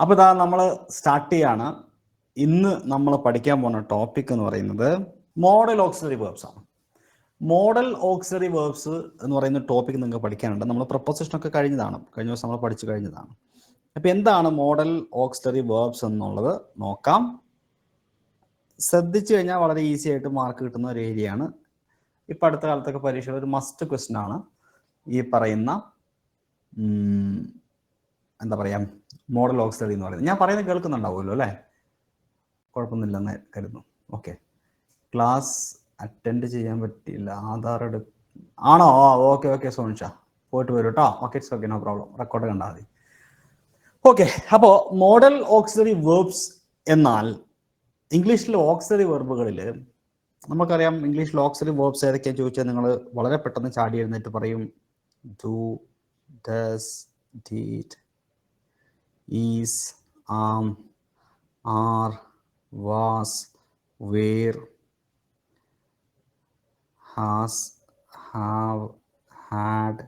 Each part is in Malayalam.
അപ്പോൾ ഇതാ നമ്മൾ സ്റ്റാർട്ട് ചെയ്യാണ്. ഇന്ന് നമ്മൾ പഠിക്കാൻ പോകുന്ന ടോപ്പിക് എന്ന് പറയുന്നത് മോഡൽ ഓക്സിലറി വേർബ്സ് ആണ്. മോഡൽ ഓക്സിലറി വേർബ്സ് എന്ന് പറയുന്ന ടോപ്പിക് നിങ്ങൾക്ക് പഠിക്കാനുണ്ട്. നമ്മൾ പ്രൊപ്പോസിഷനൊക്കെ കഴിഞ്ഞ ദിവസം നമ്മൾ പഠിച്ചു കഴിഞ്ഞതാണ്. അപ്പോൾ എന്താണ് മോഡൽ ഓക്സിലറി വേർബ്സ് എന്നുള്ളത് നോക്കാം. ശ്രദ്ധിച്ചു കഴിഞ്ഞാൽ വളരെ ഈസി ആയിട്ട് മാർക്ക് കിട്ടുന്ന ഒരു ഏരിയയാണ്. ഇപ്പം അടുത്ത കാലത്തൊക്കെ പരീക്ഷയിൽ ഒരു മസ്റ്റ് ക്വസ്റ്റ്യൻ ആണ് ഈ പറയുന്ന എന്താ പറയുക മോഡൽ ഓക്സിലറി എന്ന് പറയുന്നത്. ഞാൻ പറയുന്നത് കേൾക്കുന്നുണ്ടാവുമല്ലോ അല്ലേ? കുഴപ്പമൊന്നുമില്ലെന്ന് കരുതുന്നു. ഓക്കെ, ക്ലാസ് അറ്റൻഡ് ചെയ്യാൻ പറ്റിയില്ല, ആധാർ ആണോ? ഓക്കെ ഓക്കെ സോണിഷ, പോയിട്ട് വരും കേട്ടോ. Okay, it's okay, no problem, record കണ്ടാൽ മതി. ഓക്കെ, അപ്പോൾ മോഡൽ ഓക്സിലറി വേർബ്സ് എന്നാൽ ഇംഗ്ലീഷിലെ ഓക്സിലറി വെർബുകളിൽ നമുക്കറിയാം. ഇംഗ്ലീഷിൽ ഓക്സിലറി വേർബ്സ് ഏതൊക്കെയാണെന്ന് ചോദിച്ചാൽ നിങ്ങൾ വളരെ പെട്ടെന്ന് ചാടി എഴുന്നേറ്റ് പറയും do, does, did, is, am, are, was, were, has, have, had,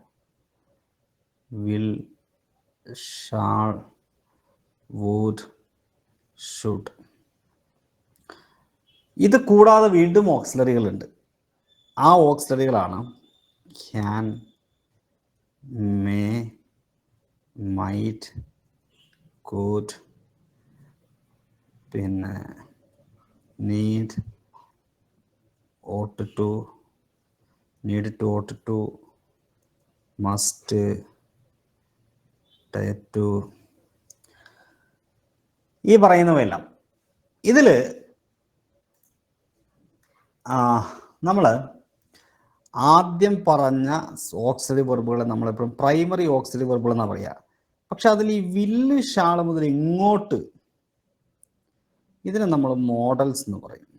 will, shall, would, should. ഇത് കൂടാതെ വീണ്ടും ഓക്സിലറികളുണ്ട്. ആ ഓക്സിലറികളാണ് ക്യാൻ, മേ, മൈറ്റ്, കുഡ്, പിന്നെ need, ought to, need to, ought to, must, dare to, ഈ പറയുന്നവയെല്ലാം. ഇതിൽ നമ്മൾ ആദ്യം പറഞ്ഞ ഓക്സിലറി വെർബുകളെ നമ്മളെപ്പോഴും പ്രൈമറി ഓക്സിലറി വെർബുകൾ എന്നാണ് പറയുക. പക്ഷെ അതിൽ ഈ വില്ല്, ഷാള് മുതൽ ഇങ്ങോട്ട് ഇതിനെ നമ്മൾ മോഡൽസ് എന്ന് പറയും.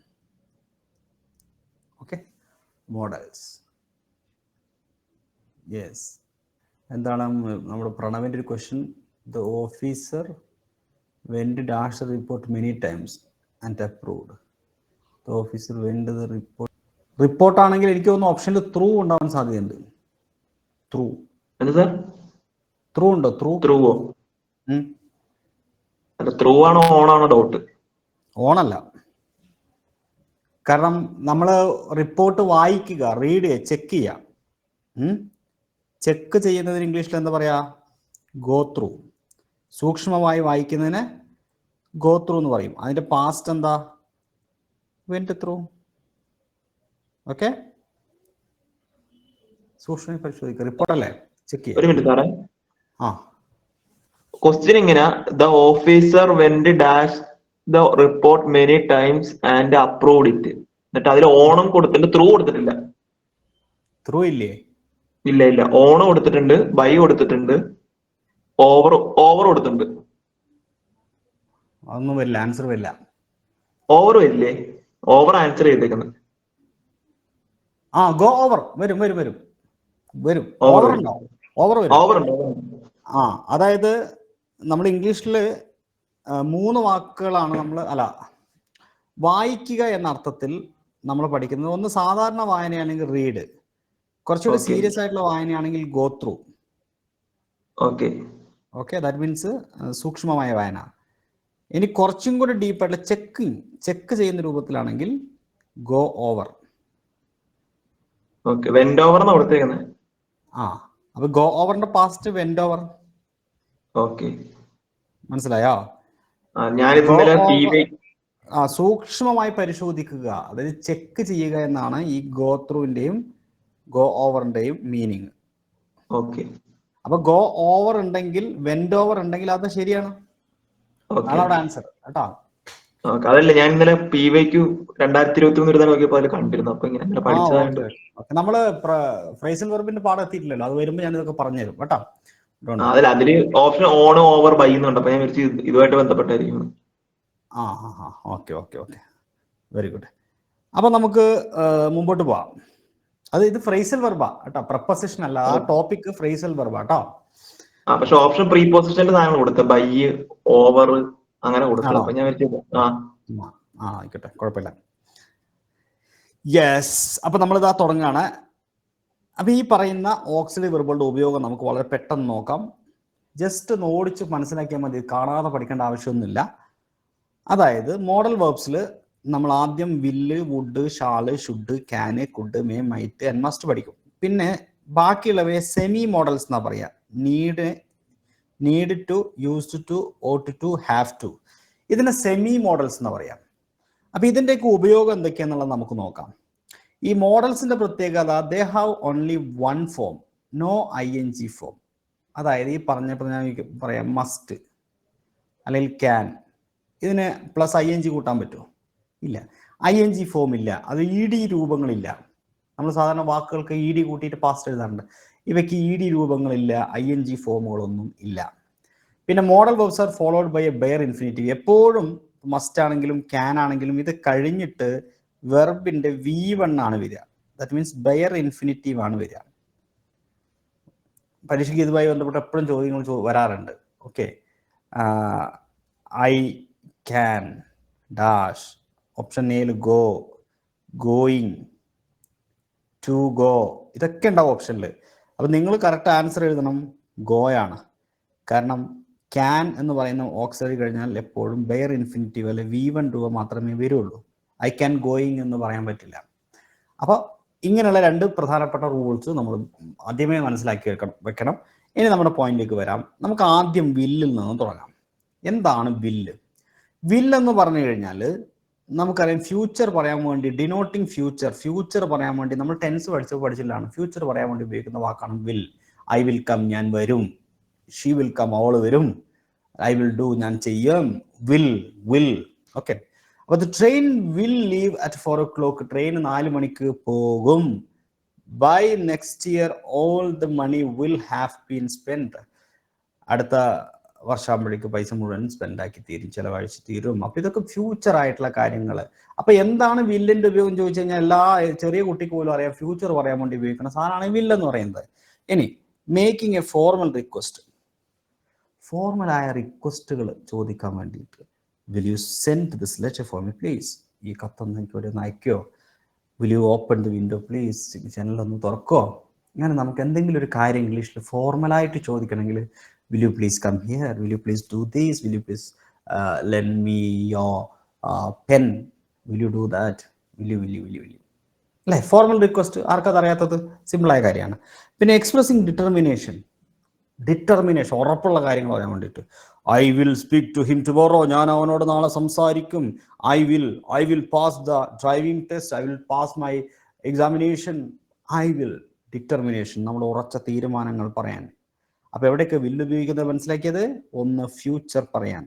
Okay, models. യെസ്, എന്താണ് നമ്മുടെ പ്രണവിൻ്റെ ഒരു question. The officer went dash report many times and approved. The officer went the report. റിപ്പോർട്ടാണെങ്കിൽ എനിക്ക് തോന്നുന്നു ഓപ്ഷനിൽ ത്രൂ ഉണ്ടാവാൻ സാധ്യതയുണ്ട്. ത്രൂ ഉണ്ടോ? ത്രൂവോ? ത്രൂ ആണോ ഓൺ ആണോ ഡൗട്ട്? ഓണല്ല. കാരണം നമ്മൾ റിപ്പോർട്ട് വായിക്കുക, റീഡ് ചെയ്യുക, ചെക്ക് ചെയ്യുക. ചെക്ക് ചെയ്യുന്നതിന് ഇംഗ്ലീഷിൽ എന്താ പറയാ? Go through. സൂക്ഷ്മമായി വായിക്കുന്നതിന് ഗോ ത്രൂ എന്ന് പറയും. അതിന്റെ പാസ്റ്റ് എന്താ? Went through. ഓക്കെ, സൂക്ഷ്മമായി പരിശോധിക്കുക. റിപ്പോർട്ട് അല്ലേ, ചെക്ക് ചെയ്യുക. ഒരു മിനിറ്റ് സാറേ, ആ ക്വസ്റ്റ്യൻ എങ്ങനെയാ? The officer went dash the report many times and approved it. എന്നിട്ട് അതിൽ ഓണം കൊടുത്തിട്ടുണ്ട്, ത്രൂ കൊടുത്തിട്ടില്ല. ത്രൂ ഇല്ലേ? ഇല്ല, ഓണം കൊടുത്തിട്ടുണ്ട്, ബൈ കൊടുത്തിട്ടുണ്ട്, ഓവർ കൊടുത്തിട്ടുണ്ട്. അതൊന്നും വരില്ല, ആൻസർ വരില്ല. ഓവർ വരില്ലേ? ഓവർ ആൻസർ ചെയ്തേക്കുന്നത്. ഗോ ഓവർ വരും. ഓവർ ഉണ്ടോ? ഓവർ വരും. അതായത് നമ്മൾ ഇംഗ്ലീഷിൽ 3 വാക്കുകളാണ് നമ്മൾ വായിക്കുക എന്ന അർത്ഥത്തിൽ നമ്മൾ പഠിക്കുന്നത്. ഒന്ന് സാധാരണ വായനയാണെങ്കിൽ റീഡ്, കുറച്ചുകൂടി സീരിയസ് ആയിട്ടുള്ള വായനയാണെങ്കിൽ go through. Okay, that means സൂക്ഷ്മമായ വായന. ഇനി കുറച്ചും കൂടി ഡീപ്പായിട്ടുള്ള ചെക്ക് ചെയ്യുന്ന രൂപത്തിലാണെങ്കിൽ ഗോ ഓവർ. അപ്പൊ ഗോ ഓവറിന്റെ പാസ്റ്റ് വെന്റ് ഓവർ. മനസ്സിലായോ? സൂക്ഷ്മമായി പരിശോധിക്കുക, അതായത് ചെക്ക് ചെയ്യുക എന്നാണ് ഈ ഗോ ത്രൂവിന്റെയും ഗോ ഓവറിന്റെയും മീനിങ്. അപ്പൊ ഗോ ഓവർ ഉണ്ടെങ്കിൽ, വെന്റ് ഓവർ ഉണ്ടെങ്കിൽ അത് ശരിയാണ്. അതാണ് ആൻസർ കേട്ടോ. അതല്ല, ഞാൻ ഇന്നലെ PYQ 2023 നോക്കിയപ്പോ അതിൽ കണ്ടിരുന്നു. അപ്പൊ ഇങ്ങനെ പഠിച്ചതായിട്ട് നമ്മള് ഫ്രേസൽ വെർബിന്റെ പാഠം എത്തിയിട്ടില്ലല്ലോ. അത് വരുമ്പോ ഞാൻ ഇതൊക്കെ പറഞ്ഞുതരും കേട്ടോ. അതില് ഓപ്ഷൻ ഓൺ ഓവർ ബൈ എന്നുണ്ട്. അപ്പൊ ഞാൻ വിളിച്ച് ഇതുമായിട്ട് ബന്ധപ്പെട്ടായിരിക്കും. Okay, very good. അപ്പൊ നമുക്ക് മുമ്പോട്ട് പോവാം. ഇത് ഫ്രേസൽ വെർബാ കേട്ടോ, പ്രപ്പോസിഷൻ അല്ല. ആ ടോപ്പിക് ഫ്രേസൽ വെർബാ കേട്ടോ. പക്ഷെ ഓപ്ഷൻ പ്രീപോസിഷന്റെ സാധനം കൊടുത്ത ബൈ, ഓവർ അങ്ങനെ കൊടുക്കണം. അപ്പൊ ഞാൻ ആയിക്കോട്ടെ, കുഴപ്പമില്ല. യെസ്, അപ്പൊ നമ്മളിതാ തുടങ്ങാണ്. അപ്പൊ ഈ പറയുന്ന ഓക്സിലറി വെർബുകളുടെ ഉപയോഗം നമുക്ക് വളരെ പെട്ടെന്ന് നോക്കാം. ജസ്റ്റ് ഒന്ന് ഓടിച്ച് മനസ്സിലാക്കിയാൽ മതി, കാണാതെ പഠിക്കേണ്ട ആവശ്യമൊന്നുമില്ല. അതായത് മോഡൽ വേർബ്സിൽ നമ്മൾ ആദ്യം will, would, shall, should, can, could, may, might, and must പഠിക്കും. പിന്നെ ബാക്കിയുള്ളവയെ സെമി മോഡൽസ് എന്നാ പറയാ. Need to, used to, ought to, have to. ഇതിനെ സെമി മോഡൽസ് എന്ന് പറയാം. അപ്പൊ ഇതിന്റെയൊക്കെ ഉപയോഗം എന്തൊക്കെയാന്നുള്ളത് നമുക്ക് നോക്കാം. ഈ മോഡൽസിന്റെ പ്രത്യേകത, they have only one form, no ING form. അതായത് ഈ പറഞ്ഞപ്പോൾ ഞാൻ പറയാം മസ്റ്റ് അല്ലെങ്കിൽ ക്യാൻ, ഇതിന് പ്ലസ് ING കൂട്ടാൻ പറ്റുമോ? ഇല്ല. ING ഫോം ഇല്ല. അത് ED രൂപങ്ങളില്ല. നമ്മൾ സാധാരണ വാക്കുകൾക്ക് ED കൂട്ടിയിട്ട് പാസ്റ്റ് എഴുതാറുണ്ട്. ഇവയ്ക്ക് ED രൂപങ്ങളില്ല, ING ഫോമുകളൊന്നും ഇല്ല. പിന്നെ modal verbs are followed by a bare infinitive. എപ്പോഴും മസ്റ്റ് ആണെങ്കിലും ക്യാൻ ആണെങ്കിലും ഇത് കഴിഞ്ഞിട്ട് വെർബിന്റെ V1 ആണ് വരിക. ദാറ്റ് മീൻസ് ബെയർ ഇൻഫിനിറ്റീവ് ആണ് വരിക. പരീക്ഷയ്ക്ക് ഇതുമായി ബന്ധപ്പെട്ട് എപ്പോഴും ചോദ്യങ്ങൾ വരാറുണ്ട്. Okay, I can dash, option എയിൽ ഗോ, ഗോയിങ്, ടു ഗോ, ഇതൊക്കെ ഉണ്ടാവും ഓപ്ഷനിൽ. അപ്പം നിങ്ങൾ കറക്റ്റ് ആൻസർ എഴുതണം ഗോയാണ്. കാരണം ക്യാൻ എന്ന് പറയുന്ന ഓക്സിലറി കഴിഞ്ഞാൽ എപ്പോഴും ബെയർ ഇൻഫിനിറ്റീവ് അല്ലെ V1 രൂപ മാത്രമേ വരുള്ളൂ. ഐ ക്യാൻ ഗോയിങ് എന്ന് പറയാൻ പറ്റില്ല. അപ്പോൾ ഇങ്ങനെയുള്ള രണ്ട് പ്രധാനപ്പെട്ട റൂൾസ് നമ്മൾ ആദ്യമേ മനസ്സിലാക്കി വെക്കണം. ഇനി നമ്മുടെ പോയിന്റിലേക്ക് വരാം. നമുക്ക് ആദ്യം വില്ലിൽ നിന്ന് തുടങ്ങാം. എന്താണ് വില്ല്? വില്ല് എന്ന് പറഞ്ഞു കഴിഞ്ഞാൽ നമുക്കറിയാം, ഫ്യൂച്ചർ പറയാൻ വേണ്ടി, ഡിനോട്ടിങ് ഫ്യൂച്ചർ പറയാൻ വേണ്ടി നമ്മൾ ടെൻസ് പഠിച്ചില്ലാണ്. ഫ്യൂച്ചർ പറയാൻ വേണ്ടി ഉപയോഗിക്കുന്ന വാക്കാണ് വിൽ. ഐ വിൽ കം, ഞാൻ വരും. ഷീ വിൽ കം, അവള് വരും. ഐ വിൽ ഡു, ഞാൻ ചെയ്യും. വിൽ. ഓക്കെ. അപ്പൊ train will leave at 4 o'clock. Train 4 മണിക്ക് പോകും. By next year all the money will have been spend. അടുത്ത വർഷമാകുമ്പോഴേക്ക് പൈസ മുഴുവൻ സ്പെൻഡ് ആക്കി തീരും, ചെലവഴിച്ച് തീരും. അപ്പൊ ഇതൊക്കെ ഫ്യൂച്ചർ ആയിട്ടുള്ള കാര്യങ്ങൾ. അപ്പൊ എന്താണ് വില്ലിന്റെ ഉപയോഗം ചോദിച്ചു കഴിഞ്ഞാൽ എല്ലാ ചെറിയ കുട്ടിക്ക് പോലും അറിയാം, ഫ്യൂച്ചർ പറയാൻ വേണ്ടി ഉപയോഗിക്കുന്ന സാധനമാണ് വില്ല് എന്ന് പറയുന്നത്. ഇനി മേക്കിംഗ് എ ഫോർമൽ റിക്വസ്റ്റ്, ഫോർമലായ റിക്വസ്റ്റുകൾ ചോദിക്കാൻ വേണ്ടിയിട്ട്, will you send this letter for me please, ഈ കത്തൊന്ന് എനിക്ക് ഒരു അയക്കോ, will you open the window please, ജനലൊന്ന് തുറക്കോ. അങ്ങനെ നമുക്ക് എന്തെങ്കിലും ഒരു കാര്യം ഇംഗ്ലീഷിൽ ഫോർമലായിട്ട് ചോദിക്കണമെങ്കിൽ, will you please come here, will you please do this, will you please lend me your pen, will you do that, will you അല്ലേ? ഫോർമൽ റിക്വസ്റ്റ് ആർക്കത് അറിയാത്തത്? സിമ്പിളായ കാര്യമാണ്. പിന്നെ എക്സ്പ്രസിങ് ഡിറ്റർമിനേഷൻ, ഉറപ്പുള്ള കാര്യങ്ങൾ പറയാൻ വേണ്ടിയിട്ട്, I will speak to him tomorrow, ഞാൻ അവനോട് നാളെ സംസാരിക്കും. I will pass the driving test, I will pass my examination. Determination, നമ്മൾ ഉറച്ച തീരുമാനങ്ങൾ പറയാൻ. അപ്പൊ എവിടെയൊക്കെ വില്ല് ഉപയോഗിക്കുന്നത് മനസ്സിലാക്കിയത്? 1 ഫ്യൂച്ചർ പറയാൻ,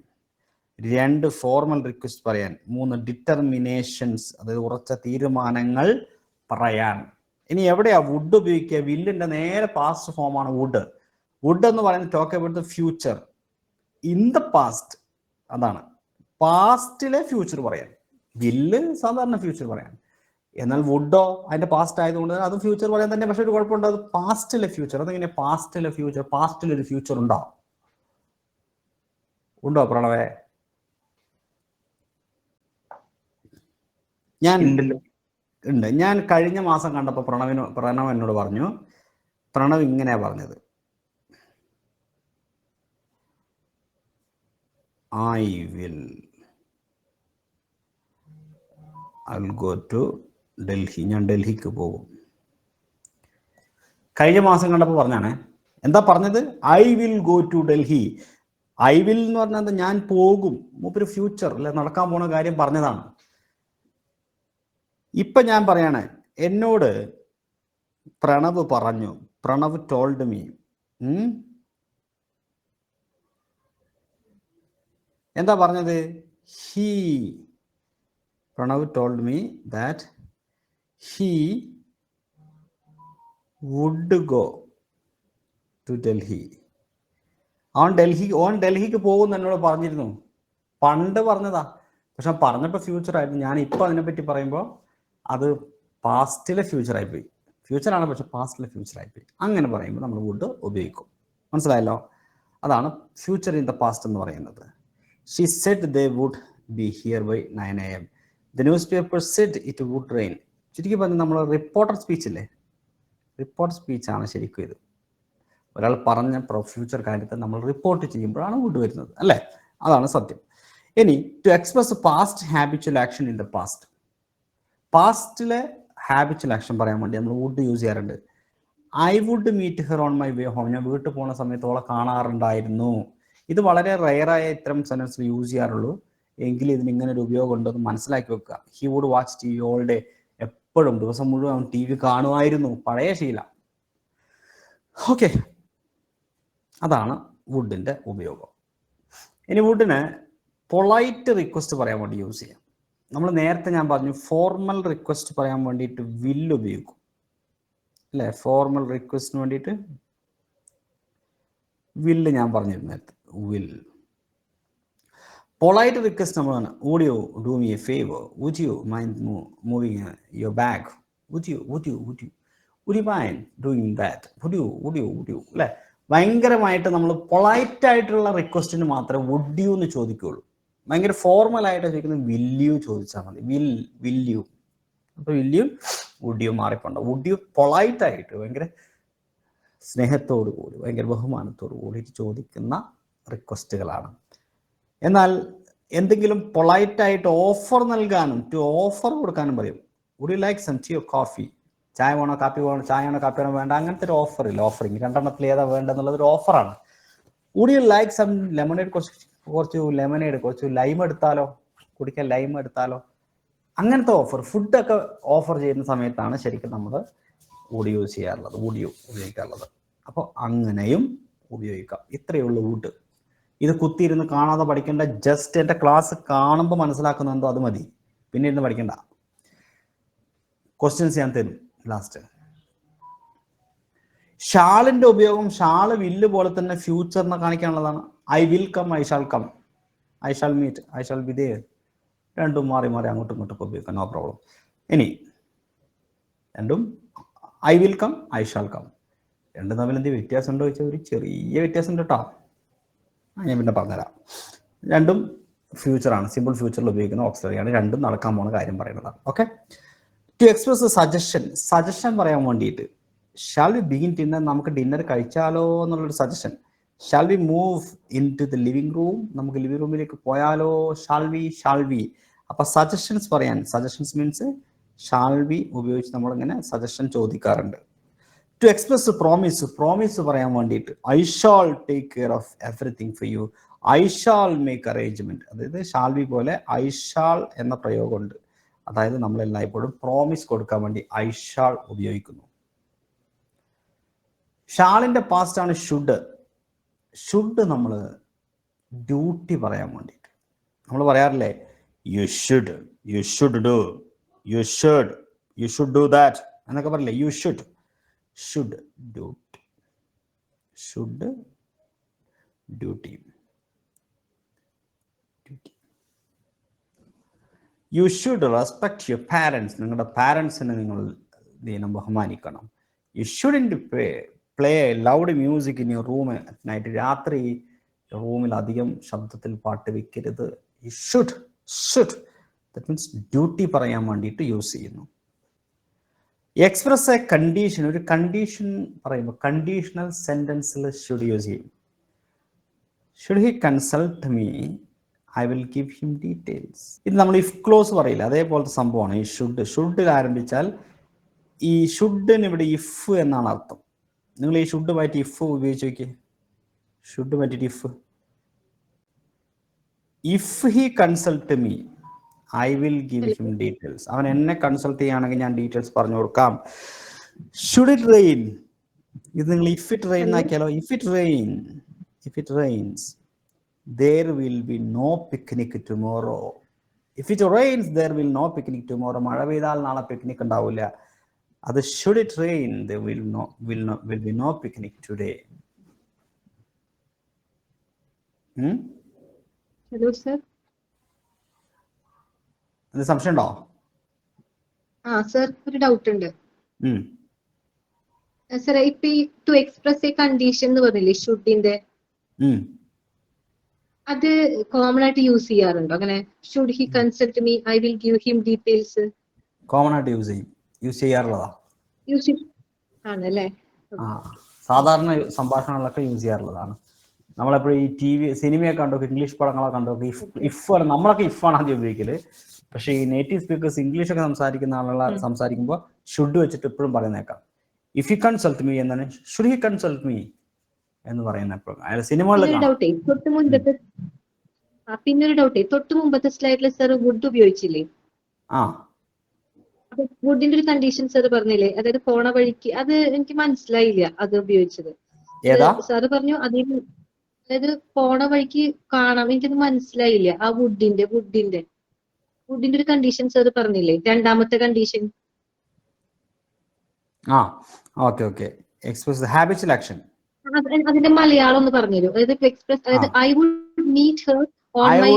2 ഫോർമൽ റിക്വസ്റ്റ് പറയാൻ, 3 ഡിറ്റർമിനേഷൻസ്, അതായത് ഉറച്ച തീരുമാനങ്ങൾ പറയാൻ. ഇനി എവിടെയാ വുഡ് ഉപയോഗിക്കുക? വില്ലിന്റെ നേരെ പാസ്റ്റ് ഫോമാണ് വുഡ്. വുഡ് എന്ന് പറയുന്നത് talk about the future in the past. അതാണ് പാസ്റ്റിലെ ഫ്യൂച്ചർ പറയാൻ. വില്ല് സാധാരണ ഫ്യൂച്ചർ പറയാൻ. എന്നാൽ വുഡോ അതിന്റെ പാസ്റ്റ് ആയതുകൊണ്ട് അത് ഫ്യൂച്ചർ പറയാൻ തന്നെ. പക്ഷെ ഒരു കുഴപ്പമുണ്ട്, അത് പാസ്റ്റിലെ ഫ്യൂച്ചർ. അതെങ്ങനെ പാസ്റ്റിലെ ഫ്യൂച്ചർ? പാസ്റ്റിലൊരു ഫ്യൂച്ചർ ഉണ്ടോ പ്രണവേ? ഞാൻ കഴിഞ്ഞ മാസം കണ്ടപ്പോൾ പ്രണവ് എന്നോട് പറഞ്ഞു, പ്രണവ് ഇങ്ങനെയാ പറഞ്ഞത്, I'll go to ഡൽഹി, ഞാൻ ഡൽഹിക്ക് പോകും. കഴിഞ്ഞ മാസം കണ്ടപ്പോൾ പറഞ്ഞാണ്. എന്താ പറഞ്ഞത്? I will go to Delhi. I will എന്ന് പറഞ്ഞാൽ ഞാൻ പോകും. മൂപ്പര് ഫ്യൂച്ചർ അല്ലെ, നടക്കാൻ പോണ കാര്യം പറഞ്ഞതാണ്. ഇപ്പൊ ഞാൻ പറയാണ്, എന്നോട് പ്രണവ് പറഞ്ഞു, പ്രണവ് ടോൾഡ് മീ. എന്താ പറഞ്ഞത്? Pranav told me that he would go to Delhi. On ഡൽഹിക്ക് പോകും എന്നോട് പറഞ്ഞിരുന്നു. പണ്ട് പറഞ്ഞതാ, പക്ഷെ പറഞ്ഞപ്പോൾ ഫ്യൂച്ചർ ആയിരുന്നു. ഞാൻ ഇപ്പൊ അതിനെപ്പറ്റി പറയുമ്പോൾ അത് പാസ്റ്റിലെ ഫ്യൂച്ചർ ആയിപ്പോയി. ഫ്യൂച്ചറാണ്, പക്ഷെ പാസ്റ്റിലെ ഫ്യൂച്ചർ ആയിപ്പോയി. അങ്ങനെ പറയുമ്പോൾ നമ്മൾ വുഡ് ഉപയോഗിക്കും. മനസ്സിലായല്ലോ? അതാണ് ഫ്യൂച്ചർ ഇൻ ദ പാസ്റ്റ് എന്ന് പറയുന്നത്. She said they would be here by 9 AM. The newspaper said it would rain. ചുരുക്കി പറഞ്ഞാൽ നമ്മൾ റിപ്പോർട്ടർ സ്പീച്ച് ഇല്ലേ, റിപ്പോർട്ടർ സ്പീച്ചാണ് ശരിക്കും ഇത്. ഒരാൾ പറഞ്ഞ ഫ്യൂച്ചർ കാര്യത്തെ നമ്മൾ റിപ്പോർട്ട് ചെയ്യുമ്പോഴാണ് വുഡ് വരുന്നത് അല്ലേ? അതാണ് സത്യം. ഇനി to express past habitual action in the past. പാസ്റ്റിലെ ഹാബിച്വൽ ആക്ഷൻ പറയാൻ വേണ്ടി നമ്മൾ വുഡ് യൂസ് ചെയ്യാറുണ്ട്. I would meet her on my way home. ഞാൻ വീട്ടിൽ പോകുന്ന സമയത്ത് ഓളെ കാണാറുണ്ടായിരുന്നു. ഇത് വളരെ റെയറായ ഇത്തരം സെൻറ്റൻസിൽ യൂസ് ചെയ്യാറുള്ളൂ. എങ്കിലും ഇതിന് ഇങ്ങനെ ഒരു ഉപയോഗം ഉണ്ടെന്ന് മനസ്സിലാക്കി വെക്കുക. He would watch T V all day. എപ്പോഴും ദിവസം മുഴുവൻ ടി വി കാണുമായിരുന്നു. പഴയ ശീലം. ഓക്കെ, അതാണ് വുഡിൻ്റെ ഉപയോഗം. ഇനി വുഡിന് പൊളൈറ്റ് റിക്വസ്റ്റ് പറയാൻ വേണ്ടി യൂസ് ചെയ്യാം. നമ്മൾ നേരത്തെ ഞാൻ പറഞ്ഞു ഫോർമൽ റിക്വസ്റ്റ് പറയാൻ വേണ്ടിയിട്ട് വില്ല് ഉപയോഗിക്കും അല്ലേ? ഫോർമൽ റിക്വസ്റ്റിന് വേണ്ടിയിട്ട് വില്ല് ഞാൻ പറഞ്ഞിരുന്നു നേരത്തെ, വിൽ. പൊളൈറ്റ് റിക്വസ്റ്റ് നമ്മൾ would you do me a favour, would you mind moving your bag, would you mind doing that, would you അല്ലേ? ഭയങ്കരമായിട്ട് നമ്മൾ പൊളൈറ്റ് ആയിട്ടുള്ള റിക്വസ്റ്റിന് മാത്രമേ വുഡ് യു എന്ന് ചോദിക്കുകയുള്ളൂ. ഭയങ്കര ഫോർമൽ ആയിട്ട് ചോദിക്കുന്നത് വിൽ യു ചോദിച്ചാൽ മതി. Will you. അപ്പോൾ വിൽ യു വുഡ് യു മാറിപ്പോണ്ട. വുഡ് യു പൊളൈറ്റ് ആയിട്ട് ഭയങ്കര സ്നേഹത്തോടു കൂടി ഭയങ്കര ബഹുമാനത്തോടു കൂടി ചോദിക്കുന്ന റിക്വസ്റ്റുകളാണ്. എന്നാൽ എന്തെങ്കിലും പൊളൈറ്റ് ആയിട്ട് ഓഫർ നൽകാനും ഓഫർ കൊടുക്കാനും പറയും. Would you like some tea or coffee? ചായ വേണോ കാപ്പി വേണോ? ചായ വേണോ കാപ്പി വേണോ? വേണ്ട. അങ്ങനത്തെ ഒരു ഓഫർ ഇല്ല. ഓഫറിങ് രണ്ടെണ്ണത്തിൽ ഏതാ വേണ്ടെന്നുള്ളത് ഒരു ഓഫറാണ്. Would you like some lemonade? കുറച്ച് ലെമനേഡ്, കുറച്ച് ലൈം എടുത്താലോ? കുടിക്കാൻ ലൈം എടുത്താലോ? അങ്ങനത്തെ ഓഫർ. ഫുഡൊക്കെ ഓഫർ ചെയ്യുന്ന സമയത്താണ് ശരിക്കും നമ്മൾ വുഡ് യൂസ് ചെയ്യാറുള്ളത്, വുഡ് യു ഉപയോഗിക്കാറുള്ളത്. അപ്പോൾ അങ്ങനെയും ഉപയോഗിക്കാം. ഇത്രയേ ഉള്ളൂ വുഡ്. ഇത് കുത്തിയിരുന്ന് കാണാതെ പഠിക്കേണ്ട. ജസ്റ്റ് എൻ്റെ ക്ലാസ് കാണുമ്പോൾ മനസ്സിലാക്കുന്നുണ്ടോ അത് മതി. പിന്നെ ഇരുന്ന് പഠിക്കണ്ട. ക്വസ്റ്റ്യൻസ് ഞാൻ തരും ലാസ്റ്റ്. ഷാളിന്റെ ഉപയോഗം ഷാള് വില്ല് പോലെ തന്നെ ഫ്യൂച്ചറിനെ കാണിക്കാനുള്ളതാണ്. I will come, I shall come, I shall meet, I shall be there. രണ്ടും മാറി അങ്ങോട്ടും ഇങ്ങോട്ടും ഉപയോഗിക്കാം, നോ പ്രോബ്ലം. ഇനി രണ്ടും I will come, I shall come, രണ്ടും തമ്മിൽ എന്ത് വ്യത്യാസം ഉണ്ടോ ചോദിച്ചാൽ ഒരു ചെറിയ വ്യത്യാസം ഉണ്ട് കേട്ടോ. ഞാൻ പിന്നെ പറഞ്ഞുതരാം. രണ്ടും ഫ്യൂച്ചറാണ്, സിമ്പിൾ ഫ്യൂച്ചറിൽ ഉപയോഗിക്കുന്ന ഓക്സിലറിയാണ്. രണ്ടും നടക്കാൻ പോകുന്ന കാര്യം പറയുന്നതാണ്. ഓക്കെ. ടു എക്സ്പ്രസ് സജഷൻ പറയാൻ വേണ്ടിയിട്ട് ഷാൽ വി ബിഗിൻ ഡിന്നർ? നമുക്ക് ഡിന്നർ കഴിച്ചാലോ എന്നുള്ളൊരു suggestion. Shall we move into the living room? നമുക്ക് ലിവിംഗ് റൂമിലേക്ക് പോയാലോ? Shall we. അപ്പൊ സജഷൻസ് പറയാൻ, സജഷൻസ് മീൻസ് ഷാൽ വി ഉപയോഗിച്ച് നമ്മളിങ്ങനെ സജഷൻ ചോദിക്കാറുണ്ട്. ടു എക്സ്പ്രസ് പ്രോമിസ് പറയാൻ വേണ്ടിയിട്ട് I shall take care of everything for you, I shall make arrangement. അതായത് ഷാൽ വി പോലെ ഐ ഷാൾ എന്ന പ്രയോഗമുണ്ട്. അതായത് നമ്മൾ എല്ലായ്പ്പോഴും പ്രോമിസ് കൊടുക്കാൻ വേണ്ടി ഐ ഷാൾ ഉപയോഗിക്കുന്നു. ഷാളിന്റെ പാസ്റ്റ് ആണ് ഷുഡ് നമ്മൾ ഡ്യൂട്ടി പറയാൻ വേണ്ടിയിട്ട് നമ്മൾ പറയാറില്ലേ, യു ഷുഡ് ഡു ദാറ്റ് എന്നൊക്കെ പറയില്ലേ. You should duty. You should respect your parents. നിങ്ങളുടെ പാരൻസിനെ നിങ്ങൾ ബഹുമാനിക്കണം. You shouldn't play loud music in your room at night. രാത്രി റൂമിൽ അധികം ശബ്ദത്തിൽ പാട്ട് വെക്കരുത്. You should that means duty പറയാൻ വേണ്ടിയിട്ട് യൂസ് ചെയ്യുന്നു. എക്സ്പ്രസ് എ കണ്ടീഷൻ, ഒരു കണ്ടീഷൻ പറയുമ്പോൾ കണ്ടീഷണൽ സെന്റൻസിൽ ഷുഡ് യൂസ് ചെയ്യും. Should he consult me, I will give him details. ഇത് നമ്മൾ ഇഫ് ക്ലോസ് പറയില്ല, അതേപോലത്തെ സംഭവമാണ്. ഈ ഷുഡിൽ ആരംഭിച്ചാൽ ഈ ഷുഡിന് ഇവിടെ ഇഫ് എന്നാണ് അർത്ഥം. നിങ്ങൾ ഈ ഷുഡ് മാറ്റി ഇഫ് ഉപയോഗിച്ച് നോക്കിയേ. ഷുഡ് മാറ്റിയിട്ട് if he consult me, I will give him details. അവൻ എന്നെ കൺസൾട്ട് ചെയ്യുകയാണെങ്കിൽ ഞാൻ ഡീറ്റെയിൽസ് പറഞ്ഞു കൊടുക്കാം. ഷുഡ് ഇറ്റ് റെയിൻ, ഇത് നിങ്ങൾ ഇഫ് ഇറ്റ് റെയിൻ ആക്കിയാലോ. If it rains there will be no picnic tomorrow. If it rains there will no picnic tomorrow. മഴ പെയ്താൽ നാളെ പിക്നിക് ഉണ്ടാവില്ല. അത് should it rain there will be no picnic today. Hello sir, എന്ത് സംശയം ഉണ്ടോ? സർ ഒരു ഡൗട്ട് ഉണ്ട് സർ. ഇപ്പൊ ഈ ടു എക്സ്പ്രസ് എ കണ്ടീഷൻ എന്ന് പറഞ്ഞില്ലേ ഷുഡിന്റെ, അത് കോമൺ ആയിട്ട് യൂസ് ചെയ്യാറുണ്ടോ? അങ്ങനെ should he consult me, I will give him details. Common ആയിട്ട് യൂസ് ചെയ്യാറുള്ളതാ. യൂസ് ആണല്ലേ? സാധാരണ സംഭാഷണങ്ങളൊക്കെ യൂസ് ചെയ്യാറുള്ളതാണ്. നമ്മളെപ്പോഴും ഈ TV സിനിമയൊക്കെ കണ്ടോക്കെ ഇംഗ്ലീഷ് പടങ്ങളൊക്കെ കണ്ടോക്കെ ഇഫ് നമ്മളൊക്കെ ഇഫാണ് ആദ്യം ഉപയോഗിക്കല്. പക്ഷേ ഈ നേറ്റീവ് സ്പീക്കേഴ്സ് ഇംഗ്ലീഷ് ഒക്കെ സംസാരിക്കുന്ന ആളുകൾ സംസാരിക്കുമ്പോൾ ഷുഡ് വെച്ചിട്ട് എപ്പോഴും പറയുന്നേക്കാം. ഇഫ് യു കൺസൾട്ട് മീ എന്നാണ് ഷുഡ് ഹി കൺസൾട്ട് മീ എന്ന് പറയുന്ന എപ്പോഴും. അയാൾ സിനിമകളിൽ പിന്നൊരു ഡൗട്ടേ, തൊട്ട് മുമ്പത്തെ സ്ലൈഡിൽ സാർ വുഡ് ഉപയോഗിച്ചില്ലേ? അപ്പൊ വുഡിന്റെ ഒരു കണ്ടീഷൻ സാർ പറഞ്ഞില്ലേ, അതായത് പോണ വഴിക്ക്, അത് എനിക്ക് മനസ്സിലായില്ല അത് ഉപയോഗിച്ചത്. സാറ് പറഞ്ഞു അതായത് പോണ വഴിക്ക് കാണാം, എനിക്കത് മനസ്സിലായില്ല. ആ വുഡിന്റെ ഒരു കണ്ടീഷൻ സാർ പറഞ്ഞില്ലേ, രണ്ടാമത്തെ കണ്ടീഷൻ. Express habitual action. അതിന്റെ മലയാളം ഒന്ന് പറഞ്ഞുതരും. അതായത് എക്സ്പ്രസ്, അതായത് I would meet her on my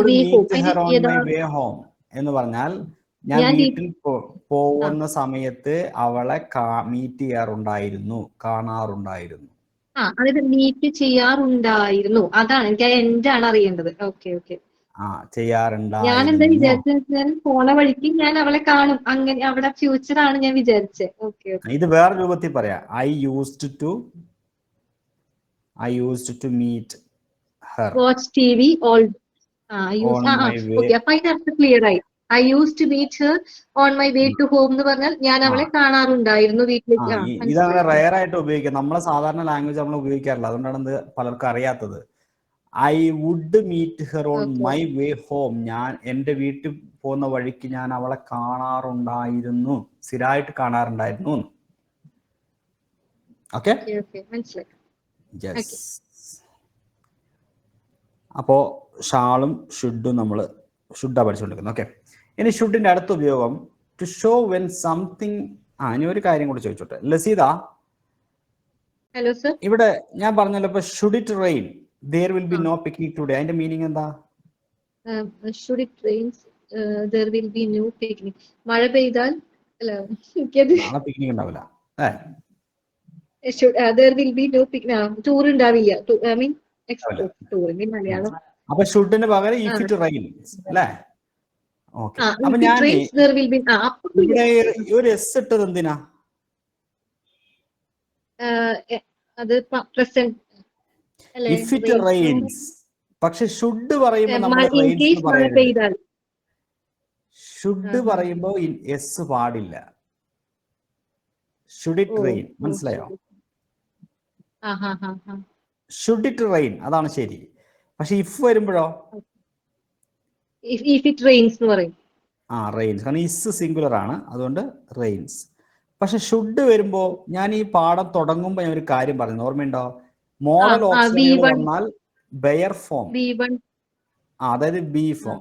way home എന്ന് പറഞ്ഞാൽ ഞാൻ വീട്ടിൽ പോകുന്ന സമയത്ത് അവളെ മീറ്റ് ചെയ്യാറുണ്ടായിരുന്നു, കാണാറുണ്ടായിരുന്നു. അതായത് മീറ്റ് ചെയ്യാറുണ്ടായിരുന്നു, അതാണ് എനിക്ക് എന്താണ് അറിയേണ്ടത്. ഓക്കെ ചെയ്യാറുണ്ടായിരുന്നു. ഞാൻ എന്താ വിചാരിച്ചാൽ പോണ വഴിക്ക് ഞാൻ അവളെ കാണും, അങ്ങനെ അവിടെ ഫ്യൂച്ചർ ആണ് ഞാൻ വിചാരിച്ചത്. ഓക്കെ. ഇത് വേറെ രൂപത്തിൽ പറയാം. I used to meet her, watch TV all. അപ്പൊ അതിനർത്ഥം ക്ലിയർ ആയി. I use to meet her on my way to home എന്ന് പറഞ്ഞാൽ ഞാൻ അവളെ കാണാറുണ്ടായിരുന്നു വീട്ടിലേക്ക്. ഇതങ്ങനെ റയർ ആയിട്ട് ഉപയോഗിക്കാം. നമ്മളെ സാധാരണ ലാംഗ്വേജ് നമ്മൾ ഉപയോഗിക്കാറില്ല, അതുകൊണ്ടാണ് ഇത് പലർക്കും അറിയാത്തത്. I would meet her on my way home, ഞാൻ എന്റെ വീട്ടിൽ പോകുന്ന വഴിക്ക് ഞാൻ അവളെ കാണാറുണ്ടായിരുന്നു, സ്ഥിരമായിട്ട് കാണാറുണ്ടായിരുന്നു. ഓക്കെ, അപ്പോ ഷാളും ഷുഡും നമ്മൾ ഷുഡാ പഠിച്ചുകൊണ്ടിരിക്കുന്നത്. ഓക്കെ, ഇനി ഷുഡിന്റെ അടുത്ത ഉപയോഗം ടു ഷോ വെൻ സംതിങ്. ഇനി ഒരു കാര്യം കൂടി ചോദിച്ചോട്ടെ ലസീത. Hello sir. ഇവിടെ ഞാൻ പറഞ്ഞല്ലോ, ഇപ്പൊ should it rain there will be no picnic today, അതിന്റെ മീനിങ് എന്താ? should it rains there will be no picnic. മഴ പെയ്താൽ നാളെ പിക്നിക് ഉണ്ടാവില്ല. there will be no picnic, tour ഉണ്ടാവില്ല. I mean ടൂറിന്റെ മലയാളം. അപ്പൊ ഷുഡിന് പകരം if it rains അല്ലേ? ഓക്കെ, അപ്പൊ ഞാൻ ഇവിടെ ഒരു എസ് ഇട്ടത് എന്തിനാ? അത് പ്രസന്റ്. If it rains. പക്ഷെ ഷുഡ് പറയുമ്പോൾ നമ്മൾ ഷുഡ് പറയുമ്പോ എസ് പാടില്ല. ഷുഡ് ഇറ്റ് റെയിൻ, മനസ്സിലായോ? ഷുഡ് ഇറ്റ് റെയിൻ അതാണ് ശരി. പക്ഷെ ഇഫ് വരുമ്പോഴോ if it rains എന്ന് പറയും. റെയിൻസ്, കാരണം ഇസ് സിംഗുലർ ആണ്, അതുകൊണ്ട് റെയിൻസ്. പക്ഷെ ഷുഡ് വരുമ്പോ ഞാൻ ഈ പാഠം തുടങ്ങുമ്പോ ഞാൻ ഒരു കാര്യം പറഞ്ഞു, ഓർമ്മയുണ്ടോ? മോഡൽ ഓക്സിലറി വന്നാൽ ബെയർ ഫോം, അതായത് ബി ഫോം,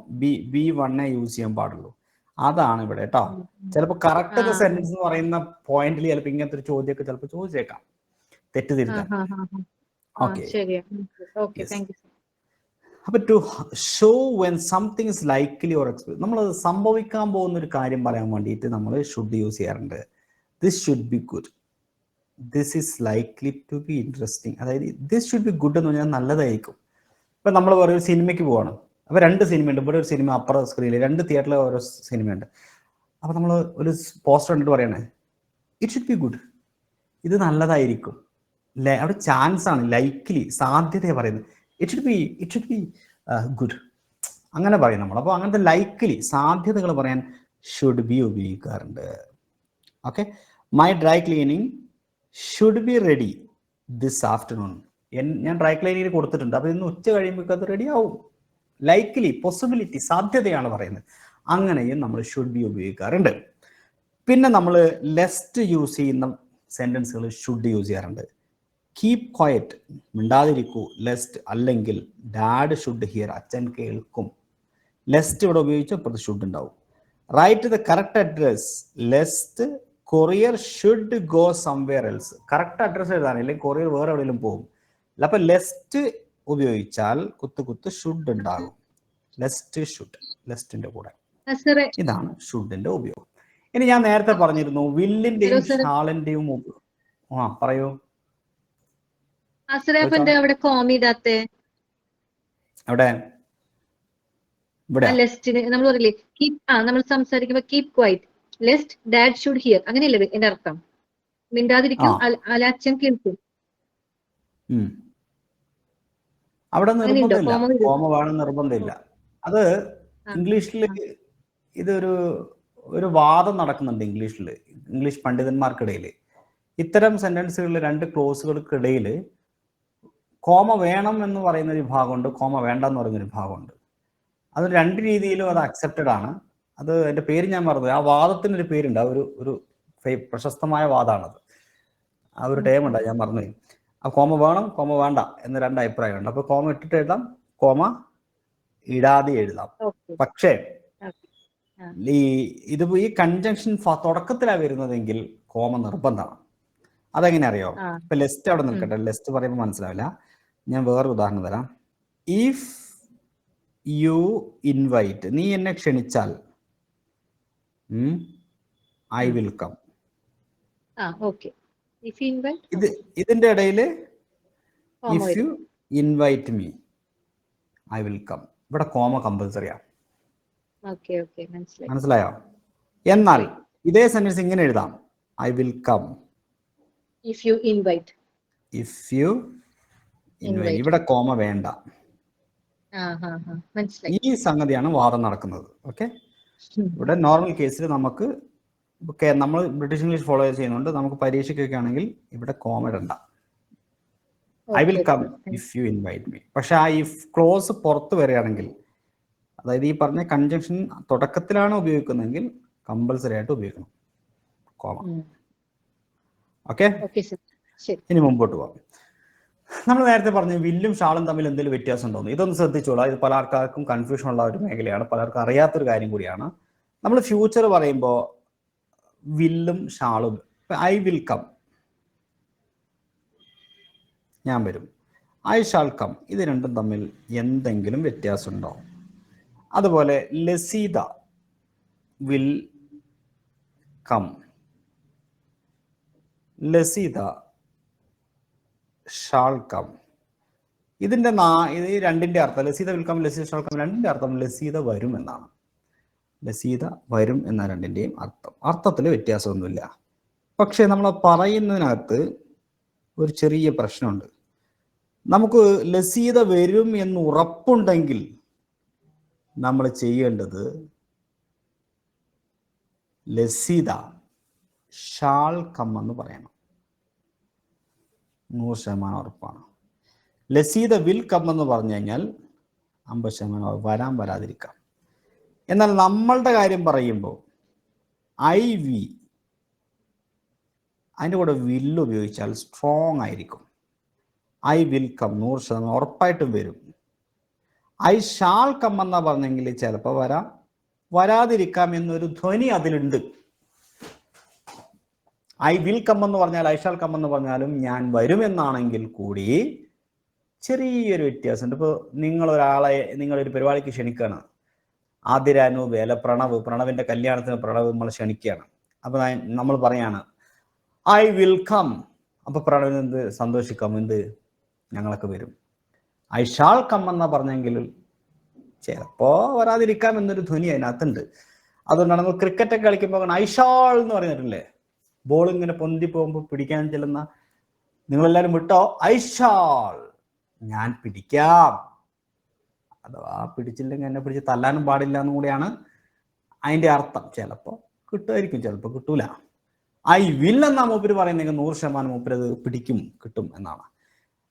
B1 യൂസ് ചെയ്യാൻ പാടുള്ളൂ. അതാണ് ഇവിടെ കേട്ടോ. ചിലപ്പോ കറക്റ്റ് സെന്റൻസ് എന്ന് പറയുന്ന പോയിന്റിൽ ചിലപ്പോ ഇങ്ങനത്തെ ഒരു ചോദ്യമൊക്കെ ചിലപ്പോൾ ചോദിച്ചേക്കാം, തെറ്റിദ്ധരിക്കാൻ. അപ്പൊ to show when something is likely or expect, നമ്മൾ സംഭവിക്കാൻ പോകുന്ന ഒരു കാര്യം പറയാൻ വേണ്ടിയിട്ട് നമ്മൾ ഷുഡ് യൂസ് ചെയ്യാറുണ്ട്. This should be good, this is likely to be interesting. അതായത് ദിസ് ഷുഡ് ബി ഗുഡ് എന്ന് പറഞ്ഞാൽ നല്ലതായിരിക്കും. ഇപ്പൊ നമ്മൾ ഒരു സിനിമയ്ക്ക് പോവാണ്, അപ്പൊ 2 സിനിമയുണ്ട്, ഇവിടെ ഒരു സിനിമ, അപ്പുറം സ്ക്രീനിൽ 2 തിയേറ്ററിൽ ഓരോ സിനിമയുണ്ട്. അപ്പൊ നമ്മൾ ഒരു പോസ്റ്റർ കണ്ടിട്ട് പറയണേ ഇറ്റ് ഷുഡ് ബി ഗുഡ്, ഇത് നല്ലതായിരിക്കും. അവിടെ ചാൻസ് ആണ്, ലൈക്ലി, സാധ്യതയാണ് പറയുന്നത്. ഇറ്റ് ഷുഡ് ബി ഗുഡ് അങ്ങനെ പറയും നമ്മൾ. അപ്പോൾ അങ്ങനത്തെ ലൈക്ലി സാധ്യതകൾ പറയാൻ ഷുഡ് ബി ഉപയോഗിക്കാറുണ്ട്. Okay, my dry cleaning should be ready this afternoon. ഞാൻ ഡ്രൈ ക്ലീനിങ്ങിന് കൊടുത്തിട്ടുണ്ട്, അപ്പൊ ഇന്ന് ഉച്ച കഴിയുമ്പോൾ അത് റെഡി ആവും. ലൈക്ലി, പോസിബിലിറ്റി, സാധ്യതയാണ് പറയുന്നത്. അങ്ങനെയും നമ്മൾ ഷുഡ് ബി ഉപയോഗിക്കാറുണ്ട്. പിന്നെ നമ്മൾ ലെസ്റ്റ് യൂസ് ചെയ്യുന്ന സെന്റൻസുകൾ ഷുഡ് യൂസ് ചെയ്യാറുണ്ട്. കീപ് ക്വയറ്റ്, മിണ്ടാതിരിക്കൂ, ലെസ്റ്റ്. അല്ലെങ്കിൽ ഡാഡ് ഷുഡ് ഹിയർ, അച്ഛൻ കേൾക്കും. ലെസ്റ്റ് ഇവിടെ ഉപയോഗിച്ച് അപ്പുറത്ത് ഷുഡ് ഉണ്ടാവും. Write the correct address, lest courier should go somewhere else. Correct address എഴുതാൻ, അല്ലെങ്കിൽ കൊറിയർ വേറെ എവിടെയെങ്കിലും പോകും. അപ്പൊ ലെസ്റ്റ് ഉപയോഗിച്ചാൽ കുത്ത് ഷുഡ് ഉണ്ടാകും. ലെസ്റ്റ് ഷുഡ്, ലെസ്റ്റിന്റെ കൂടെ. ഇതാണ് ഷുഡിന്റെ ഉപയോഗം. ഇനി ഞാൻ നേരത്തെ പറഞ്ഞിരുന്നു വില്ലിന്റെയും ഷാളിന്റെയും. പറയൂ. അവിടെ നമ്മൾ പറയില്ലേ നമ്മൾ സംസാരിക്കുമ്പോ keep quite, lust dad should here, അങ്ങനെയല്ലേ എന്റെ അർത്ഥം? മിണ്ടാതിരിക്കും, അച്ഛൻ കേൾക്കും. അവിടെ നിർബന്ധമില്ല, കോമ വരും. കോമ വേണം നിർബന്ധമില്ല. അത് ഇംഗ്ലീഷിൽ ഒരു വാദം നടക്കുന്നുണ്ട് ഇംഗ്ലീഷ് പണ്ഡിതന്മാർക്കിടയിൽ. ഇത്തരം സെന്റൻസുകളിൽ 2 ക്ലോസുകൾക്കിടയിൽ കോമ വേണം എന്ന് പറയുന്ന ഒരു ഭാഗമുണ്ട്, കോമ വേണ്ട എന്ന് പറയുന്ന ഒരു ഭാഗമുണ്ട്. അത് 2 രീതിയിലും അത് അക്സെപ്റ്റഡ് ആണ്. അത് എൻ്റെ പേര് ഞാൻ മറന്നു. ആ വാദത്തിനൊരു പേരുണ്ട്, ആ ഒരു പ്രശസ്തമായ വാദമാണത്. ആ ഒരു ടേം ഉണ്ട്, ഞാൻ മറന്നുപോയി. ആ കോമ വേണം, കോമ വേണ്ട എന്ന് 2 അഭിപ്രായമുണ്ട്. അപ്പൊ കോമ ഇട്ടിട്ട് എഴുതാം, കോമ ഇടാതെ എഴുതാം. പക്ഷേ ഈ കൺജങ്ഷൻ തുടക്കത്തിലാണ് വരുന്നതെങ്കിൽ കോമ നിർബന്ധമാണ്. അതെങ്ങനെ അറിയോ? ഇപ്പൊ ലെസ്റ്റ് അവിടെ നിൽക്കട്ടെ, ലെസ്റ്റ് പറയുമ്പോൾ മനസ്സിലാവില്ല. ഞാൻ വേറൊരു ഉദാഹരണം തരാം. ഇഫ് യു ഇൻവൈറ്റ്, നീ എന്നെ ക്ഷണിച്ചാൽ ഐ വിൽ കം. ഇതിന്റെ ഇടയിൽ if you invite me I will come. ഇവിടെ കോമ കമ്പൽസറിയാ. മനസ്സിലായോ? എന്നാൽ ഇതേ സെന്റൻസ് ഇങ്ങനെ എഴുതാം, I will come if you invite. ഇവിടെ കോമ വേണ്ട. ഈ സംഗതിയാണ് വാദം നടക്കുന്നത്. ഓക്കെ, ഇവിടെ നോർമൽ കേസിൽ നമുക്ക് നമ്മൾ ബ്രിട്ടീഷ് ഇംഗ്ലീഷ് ഫോളോ ചെയ്യുന്നുണ്ട്. നമുക്ക് പരീക്ഷയ്ക്കൊക്കെ ആണെങ്കിൽ ഇവിടെ കോമ ഇടണ്ട. I will come if you invite me. പക്ഷെ ആ ഇഫ് ക്ലോസ് പുറത്ത് വരികയാണെങ്കിൽ, അതായത് ഈ പറഞ്ഞ കൺജങ്ഷൻ തുടക്കത്തിലാണ് ഉപയോഗിക്കുന്നതെങ്കിൽ കമ്പൽസറി ആയിട്ട് ഉപയോഗിക്കണം കോമ. ഓക്കെ, ഇനി മുമ്പോട്ട് പോവാം. നമ്മൾ നേരത്തെ പറഞ്ഞു വില്ലും ഷാളും തമ്മിൽ എന്തെങ്കിലും വ്യത്യാസം ഉണ്ടോ? ഇതൊന്ന് ശ്രദ്ധിച്ചോളാം. ഇത് പല ആൾക്കാർക്കും കൺഫ്യൂഷൻ ഉള്ള ഒരു മേഖലയാണ്, പലർക്കും അറിയാത്തൊരു കാര്യം കൂടിയാണ്. നമ്മൾ ഫ്യൂച്ചർ പറയുമ്പോൾ വില്ലും ഷാളും, ഐ വിൽ കം, ഞാൻ വരും. ഐ ഷാൾ കം, ഇത് രണ്ടും തമ്മിൽ എന്തെങ്കിലും വ്യത്യാസമുണ്ടോ? അതുപോലെ ലസീദ വിൽ കം, ലസീദ ഷാൾ കം. ഇതിന്റെ ഇത് രണ്ടിന്റെ അർത്ഥം, ലസീദ വിൽ കം, ലസീദ ഷാൾ കം, രണ്ടിന്റെ അർത്ഥം ലസീദ വരും എന്നാണ്. ലസീദ വരും എന്ന രണ്ടിന്റെയും അർത്ഥത്തിൽ വ്യത്യാസമൊന്നുമില്ല. പക്ഷെ നമ്മൾ പറയുന്നതിനകത്ത് ഒരു ചെറിയ പ്രശ്നമുണ്ട്. നമുക്ക് ലസീദ വരും എന്ന് ഉറപ്പുണ്ടെങ്കിൽ നമ്മൾ ചെയ്യേണ്ടത് ലസീദ ഷാൾ കം എന്ന് പറയണം. 100% ഉറപ്പാണ്. ലസീദ വിൽ കം എന്ന് പറഞ്ഞു കഴിഞ്ഞാൽ 50% വരാൻ വരാതിരിക്കാം. എന്നാൽ നമ്മളുടെ കാര്യം പറയുമ്പോൾ ഐ വി, അതിൻ്റെ കൂടെ വില്ല് ഉപയോഗിച്ചാൽ സ്ട്രോങ് ആയിരിക്കും. ഐ വിൽ കം 100% ഉറപ്പായിട്ടും വരും. ഐ ഷാൾ കം എന്നാ പറഞ്ഞെങ്കിൽ ചിലപ്പോൾ വരാം, വരാതിരിക്കാം എന്നൊരു ധ്വനി അതിലുണ്ട്. ഐ വിൽ കം എന്ന് പറഞ്ഞാൽ ഐ ഷാൾ കം എന്ന് പറഞ്ഞാലും ഞാൻ വരുമെന്നാണെങ്കിൽ കൂടി ചെറിയൊരു വ്യത്യാസമുണ്ട്. ഇപ്പോൾ നിങ്ങളൊരു പരിപാടിക്ക് ക്ഷണിക്കുകയാണ്. ആതിര, അനൂപ് അല്ല പ്രണവിന്റെ കല്യാണത്തിന് പ്രണവ് നമ്മൾ ക്ഷണിക്കുകയാണ്. അപ്പൊ നമ്മൾ പറയാണ് ഐ വിൽ കം. അപ്പൊ പ്രണവിന് എന്ത് സന്തോഷിക്കാം, എന്ത് ഞങ്ങളൊക്കെ വരും. ഐ ഷാൾ കം എന്നാ പറഞ്ഞെങ്കിൽ ചിലപ്പോ വരാതിരിക്കാം എന്നൊരു ധ്വനി അതിനകത്തുണ്ട്. അതുകൊണ്ടാണ് നമ്മൾ ക്രിക്കറ്റൊക്കെ കളിക്കുമ്പോൾ ഐ ഷാൾ എന്ന് പറഞ്ഞിട്ടില്ലേ, ബോൾ ഇങ്ങനെ പൊന്തി പോകുമ്പോൾ പിടിക്കാൻ ചെല്ലുന്ന, നിങ്ങളെല്ലാരും വിട്ടോ ഐ ഷാൾ, ഞാൻ പിടിക്കാം. അഥവാ പിടിച്ചില്ലെങ്കിൽ എന്നെ പിടിച്ച് തല്ലാനും പാടില്ല എന്നും കൂടിയാണ് അതിന്റെ അർത്ഥം. ചിലപ്പോൾ കിട്ടുമായിരിക്കും, ചിലപ്പോൾ കിട്ടൂല. ഐ വിൽ എന്നാ മൂപ്പര് പറയുന്നെങ്കിൽ 100% മൂപ്പര് അത് പിടിക്കും, കിട്ടും എന്നാണ്.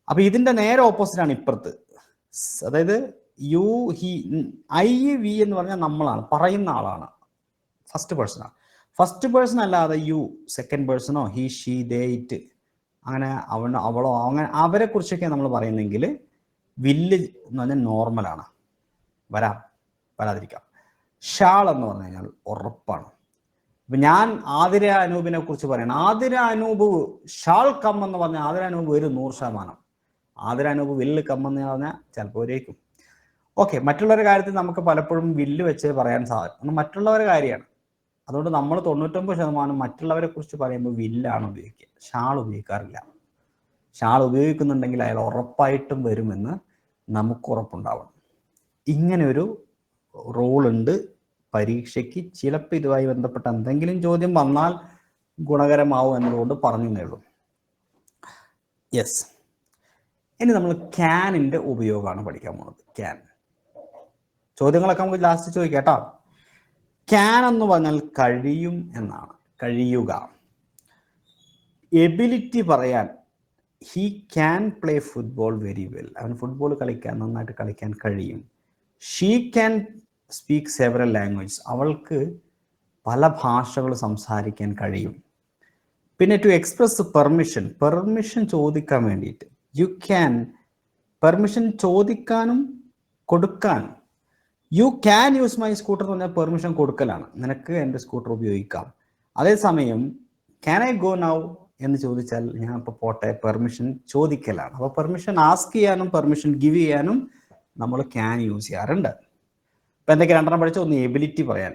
അപ്പൊ ഇതിന്റെ നേരെ ഓപ്പോസിറ്റ് ആണ് ഇപ്പുറത്ത്. അതായത് യു, ഹി, ഐ വി എന്ന് പറഞ്ഞാൽ നമ്മളാണ്, പറയുന്ന ആളാണ്, ഫസ്റ്റ് പേഴ്സണാണ്. ഫസ്റ്റ് പേഴ്സൺ അല്ലാതെ യു, സെക്കൻഡ് പേഴ്സണോ, ഹി, ഷീ, ദേ, ഇറ്റ്, അങ്ങനെ അവളോ അങ്ങനെ അവരെ കുറിച്ചൊക്കെ നമ്മൾ പറയുന്നെങ്കിൽ വില്ല് എന്ന് പറഞ്ഞാൽ നോർമലാണ്, വരാതിരിക്കാം. ഷാൾ എന്ന് പറഞ്ഞു കഴിഞ്ഞാൽ ഉറപ്പാണ്. ഇപ്പൊ ഞാൻ ആതിര അനൂപിനെ കുറിച്ച് പറയണം, ആതിര അനൂപ് ഷാൾ കം എന്ന് പറഞ്ഞാൽ ആതിര അനൂപ് വരും 100%. ആതിര അനൂപ് വില്ല് കം എന്ന് പറഞ്ഞാൽ ചിലപ്പോൾ വരേക്കും. ഓക്കെ, മറ്റുള്ളവരുടെ കാര്യത്തിൽ നമുക്ക് പലപ്പോഴും വില്ല് വെച്ച് പറയാൻ സാധിക്കും, മറ്റുള്ളവരുടെ കാര്യമാണ്. അതുകൊണ്ട് നമ്മൾ 99% മറ്റുള്ളവരെ കുറിച്ച് പറയുമ്പോൾ വില്ലാണ് ഉപയോഗിക്കുക, ഷാൾ ഉപയോഗിക്കാറില്ല. ഷാൾ ഉപയോഗിക്കുന്നുണ്ടെങ്കിൽ അയാൾ ഉറപ്പായിട്ടും വരുമെന്ന് നമുക്ക് ഉറപ്പുണ്ടാവണം. ഇങ്ങനെ ഒരു റൂളുണ്ട് പരീക്ഷയ്ക്ക്. ചിലപ്പോൾ ഇതുമായി ബന്ധപ്പെട്ട എന്തെങ്കിലും ചോദ്യം വന്നാൽ ഗുണകരമാവും എന്നതുകൊണ്ട് പറഞ്ഞേ ഉള്ളൂ. യെസ്, ഇനി നമ്മൾ ക്യാനിന്റെ ഉപയോഗമാണ് പഠിക്കാൻ പോകുന്നത്. ക്യാൻ ചോദ്യങ്ങളൊക്കെ നമുക്ക് ലാസ്റ്റ് ചോദിക്കാം കേട്ടോ. ക്യാൻ എന്ന് പറഞ്ഞാൽ കഴിയും എന്നാണ്, കഴിയുക. എബിലിറ്റി പറയാൻ he can play football very well, അവൻ ഫുട്ബോൾ കളിക്കാൻ നന്നായിട്ട് കളിക്കാൻ കഴിയും. She can speak several languages, അവൾക്ക് പല ഭാഷകൾ സംസാരിക്കാൻ കഴിയും. പിന്നെ ടു എക്സ്പ്രസ് പെർമിഷൻ, പെർമിഷൻ ചോദിക്കാൻ വേണ്ടിയിട്ട് യു ക്യാൻ, പെർമിഷൻ ചോദിക്കാനും കൊടുക്കാനും. You can use my scooter എന്ന് പറഞ്ഞാൽ പെർമിഷൻ കൊടുക്കലാണ്, നിനക്ക് എൻ്റെ സ്കൂട്ടർ ഉപയോഗിക്കാം. അതേസമയം ക്യാൻ ഐ ഗോ നൗ എന്ന് ചോദിച്ചാൽ ഞാൻ ഇപ്പോൾ പോട്ടെ, പെർമിഷൻ ചോദിക്കലാണ്. അപ്പോൾ പെർമിഷൻ ആസ്ക് ചെയ്യാനും പെർമിഷൻ ഗിവ് ചെയ്യാനും നമ്മൾ ക്യാൻ യൂസ് ചെയ്യാറുണ്ട്. ഇപ്പം എന്തൊക്കെ രണ്ടെണ്ണം പഠിച്ച, ഒന്ന് എബിലിറ്റി പറയാൻ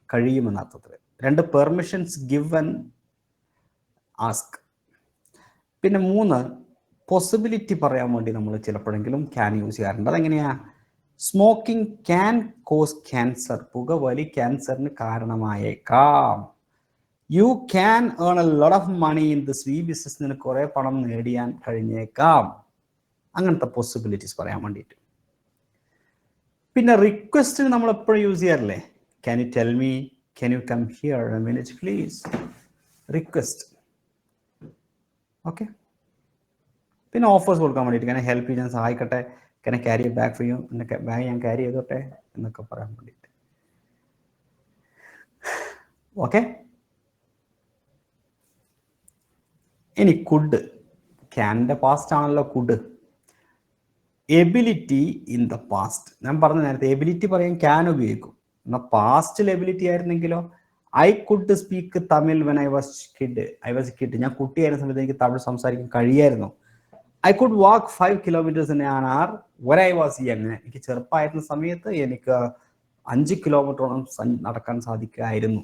കഴിയുമെന്ന അർത്ഥത്തിൽ, രണ്ട് പെർമിഷൻസ് ഗിവ് ആൻഡ് ആസ്ക്. പിന്നെ മൂന്ന് പോസിബിലിറ്റി പറയാൻ വേണ്ടി നമ്മൾ ചിലപ്പോഴെങ്കിലും ക്യാൻ യൂസ് ചെയ്യാറുണ്ട്. അതെങ്ങനെയാ? സ്മോക്കിംഗ് ക്യാൻ കോസ് ക്യാൻസർ, പുകവലി ക്യാൻസറിന് കാരണമായേക്കാം. You can earn a lot of money in this, ഈ ബിസിനസ്സിന് കുറെ പണം നേടിയാൻ കഴിഞ്ഞേക്കാം. അങ്ങനത്തെ പോസിബിലിറ്റീസ് പറയാൻ വേണ്ടിയിട്ട്. പിന്നെ റിക്വസ്റ്റിന് നമ്മൾ എപ്പോഴും യൂസ് ചെയ്യാറില്ലേ? Can you tell me, can you come here a minute please, request. Okay. പിന്നെ ഓഫേഴ്സ് കൊടുക്കാൻ വേണ്ടിയിട്ട്, ക്യാൻ ഐ ഹെൽപ്പ് യു, ഞാൻ സഹായിക്കട്ടെ, can I carry a bag for you, എൻ്റെ ബാഗ് ഞാൻ ക്യാരി ചെയ്തോട്ടെ എന്നൊക്കെ പറയാൻ വേണ്ടിയിട്ട്. ഓക്കെ. ഇനി കുഡ്, ക്യാൻ്റെ പാസ്റ്റ് ആണല്ലോ could. Ability in the past, ഞാൻ പറഞ്ഞ നേരത്തെ എബിലിറ്റി പറയാൻ ക്യാൻ ഉപയോഗിക്കും. എന്നാൽ പാസ്റ്റിൽ എബിലിറ്റി ആയിരുന്നെങ്കിലോ, I could speak Tamil when I was kid, ഞാൻ കുട്ടിയായിരുന്ന സമയത്ത് എനിക്ക് തമിഴ് സംസാരിക്കാൻ കഴിയായിരുന്നു. I could walk 5 kilometers in an hour when I was young, എനിക്ക് ചെറുപ്പമായിരുന്ന സമയത്ത് എനിക്ക് 5 കിലോമീറ്ററോളം നടക്കാൻ സാധിക്കുമായിരുന്നു.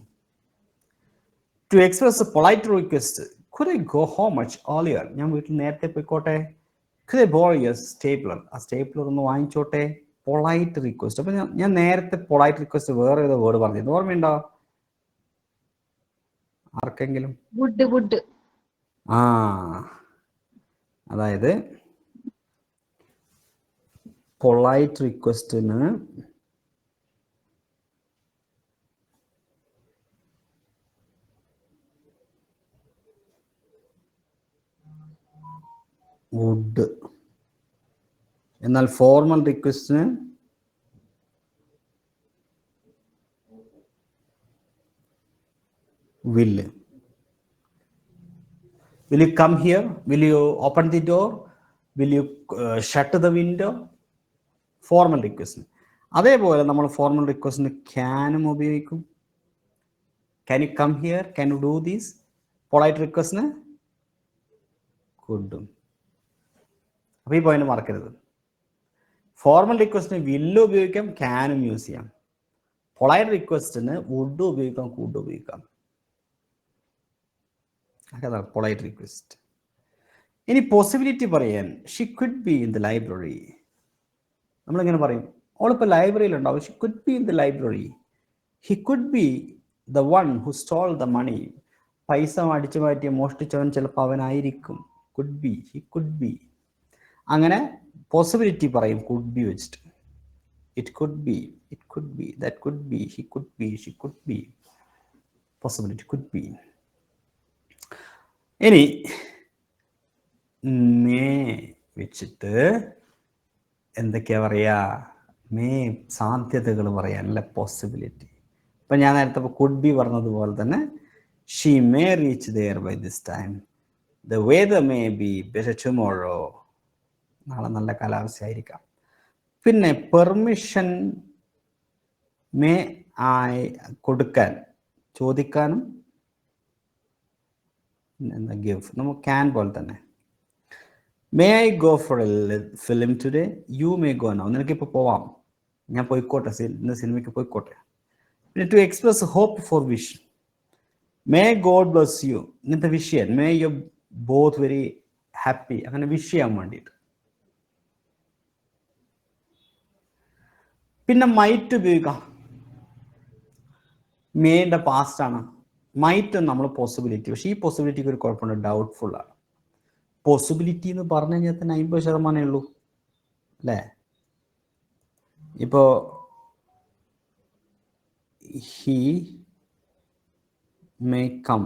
To express polite request, could I go home much earlier, ഞാൻ വീട്ടിൽ നേരത്തെ പോയിക്കോട്ടെ. could I borrow a stapler, ആ സ്റ്റേപ്ലർ ഒന്ന് വാങ്ങിച്ചോട്ടെ. Polite request. അപ്പൊ ഞാൻ നേരത്തെ പൊളൈറ്റ് റിക്വസ്റ്റ് വേറെ ഏതോ വേർഡ് പറഞ്ഞിരുന്നു, ഓർമ്മയുണ്ടോ ആർക്കെങ്കിലും? വുഡ്. ആ, അതായത് പൊളൈറ്റ് റിക്വസ്റ്റിന് വുഡ്, എന്നാൽ ഫോർമൽ റിക്വസ്റ്റിന് വില്ല്. Will you come here? Will you open the door? Will you shut the window? Formal റിക്വസ്റ്റിന്. അതേപോലെ നമ്മൾ ഫോർമൽ റിക്വസ്റ്റിന് ക്യാനും ഉപയോഗിക്കും. Can you come here, can you do these. Polite റിക്വസ്റ്റിന് കുഡും. അപ്പൊ ഈ പോയിന്റ് മറക്കരുത്. ഫോർമൽ റിക്വസ്റ്റിന് വില്ല് ഉപയോഗിക്കാം, ക്യാനും യൂസ് ചെയ്യാം. പൊളൈറ്റ് റിക്വസ്റ്റിന് വുഡ് ഉപയോഗിക്കാം, കുഡ് ഉപയോഗിക്കാം. അതാണ് പൊളൈറ്റ് റിക്വസ്റ്റ്. ഇനി പോസിബിലിറ്റി പറയാൻ, she could be in the library. നമ്മളിങ്ങനെ പറയും, അവളിപ്പോൾ ലൈബ്രറിയിൽ ഉണ്ടാവും. She could be in the library. He could be the one who stall the money. പൈസ അടിച്ചു മാറ്റിയ മോഷ്ടിച്ചവൻ ചിലപ്പോൾ അവനായിരിക്കും. Could be, he could be. അങ്ങനെ പോസിബിലിറ്റി പറയും കുഡ് ബി വെച്ചിട്ട്. It could be, it could be, that could be, he could be, she could be. Possibility could be. ഇനി മേ വെച്ചിട്ട് എന്തൊക്കെയാ പറയാ? മേ സാധ്യതകൾ പറയാൻ, അല്ല പോസിബിലിറ്റി. ഇപ്പൊ ഞാൻ നേരത്തെ കുഡ് ബി പറഞ്ഞതുപോലെ തന്നെ she may reach there by this time. The weather may be better tomorrow, നാളെ നല്ല കാലാവസ്ഥ ആയിരിക്കാം. പിന്നെ പെർമിഷൻ മേ ആയി കൊടുക്കാൻ, ചോദിക്കാനും എന്താ ഗിവ്, നമുക്ക് ക്യാൻ പോലെ തന്നെ. May I go for a film today, you may go now, നിനക്കിപ്പോൾ പോവാം, ഞാൻ പോയിക്കോട്ടെ, ഇന്ന് സിനിമയ്ക്ക് പോയിക്കോട്ടെ. പിന്നെ to express hope for wish, may God bless you, ഇങ്ങനത്തെ വിഷ് ചെയ്യാൻ. May you both very happy, അങ്ങനെ വിഷ് ചെയ്യാൻ വേണ്ടിയിട്ട്. പിന്നെ മൈറ്റ് ഉപയോഗിക്കാം. മേയുടെ പാസ്റ്റ് ആണ്. മൈറ്റ് നമ്മൾ പോസിബിലിറ്റി, പക്ഷെ ഈ പോസിബിലിറ്റിക്ക് ഒരു കുഴപ്പമുണ്ട്, ഡൗട്ട്ഫുൾ ആണ്. പോസിബിലിറ്റി എന്ന് പറഞ്ഞു കഴിഞ്ഞാൽ തന്നെ 50% ഉള്ളൂ അല്ലേ? ഇപ്പോ ഹി മേ കം,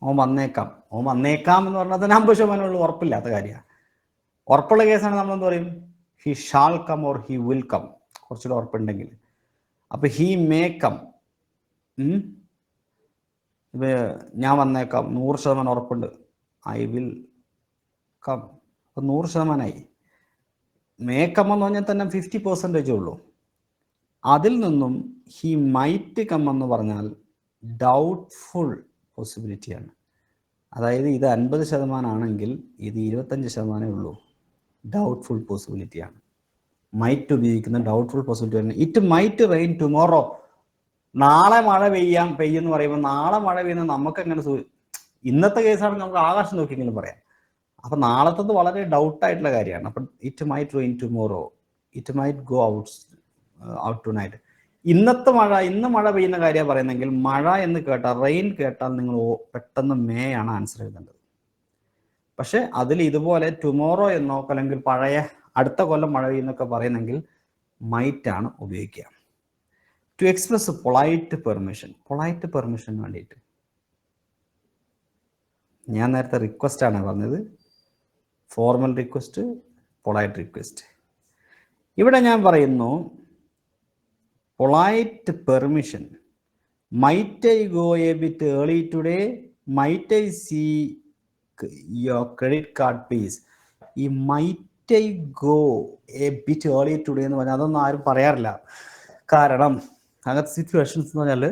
ഓൻ വന്നേക്കാം എന്ന് പറഞ്ഞാൽ തന്നെ 50% ഉള്ളൂ, ഉറപ്പില്ലാത്ത കാര്യമാണ്. ഉറപ്പുള്ള കേസാണ് നമ്മൾ എന്ത് പറയും? He shall come or he will come, കുറച്ചുകൂടെ ഉറപ്പുണ്ടെങ്കിൽ. അപ്പൊ ഹി മേ കം, ഇപ്പൊ ഞാൻ വന്നേക്കാം 100% ഉറപ്പുണ്ട്, ഐ വിൽ കം, അപ്പൊ 100%. മേക്കം എന്ന് പറഞ്ഞാൽ തന്നെ 50% ഉള്ളൂ. അതിൽ നിന്നും ഹി മൈറ്റ് കം എന്ന് പറഞ്ഞാൽ ഡൗട്ട്ഫുൾ പോസിബിലിറ്റിയാണ്. അതായത് ഇത് 50% ആണെങ്കിൽ ഇത് 25% ഉള്ളൂ, ഡൗട്ട്ഫുൾ പോസിബിലിറ്റിയാണ്. മൈറ്റ് ഉപയോഗിക്കുന്ന ഡൗട്ട്ഫുൾ പോസിബിലിറ്റി ആണ്. ഇറ്റ് മൈറ്റ് റെയിൻ ടുമോറോ, നാളെ മഴ പെയ്യെന്ന് പറയുമ്പോൾ നാളെ മഴ പെയ്യുന്നത് നമുക്ക് എങ്ങനെ ഇന്നത്തെ കേസാണെങ്കിൽ നമുക്ക് ആകാശം നോക്കിയെങ്കിലും പറയാം. അപ്പൊ നാളത്തത് വളരെ ഡൗട്ടായിട്ടുള്ള കാര്യമാണ്. അപ്പം it might rain tomorrow, it might go out tonight. ഇന്ന് മഴ പെയ്യുന്ന കാര്യമാണ് പറയുന്നെങ്കിൽ മഴ എന്ന് കേട്ടാൽ, റെയിൻ കേട്ടാൽ നിങ്ങൾ പെട്ടെന്ന് മേ ആണ് ആൻസർ എഴുതേണ്ടത്. പക്ഷെ അതിൽ ഇതുപോലെ ടുമോറോ എന്നോ അല്ലെങ്കിൽ പഴയ അടുത്ത കൊല്ലം മഴ പെയ്യുന്നൊക്കെ പറയുന്നെങ്കിൽ മൈറ്റ് ആണ് ഉപയോഗിക്കുക. ടു എക്സ്പ്രസ് പൊളൈറ്റ് പെർമിഷൻ വേണ്ടിയിട്ട് ഞാൻ നേരത്തെ റിക്വസ്റ്റ് ആണ് പറഞ്ഞത്, ഫോർമൽ റിക്വസ്റ്റ്, പൊളൈറ്റ് റിക്വസ്റ്റ്. ഇവിടെ ഞാൻ പറയുന്നു polite permission. Might I go a bit early today, might I see your credit card please. ഈ might I go a bit early today എന്ന് പറഞ്ഞാൽ അതൊന്നും ആരും പറയാറില്ല. കാരണം അങ്ങനത്തെ സിറ്റുവേഷൻസ് എന്ന് പറഞ്ഞാൽ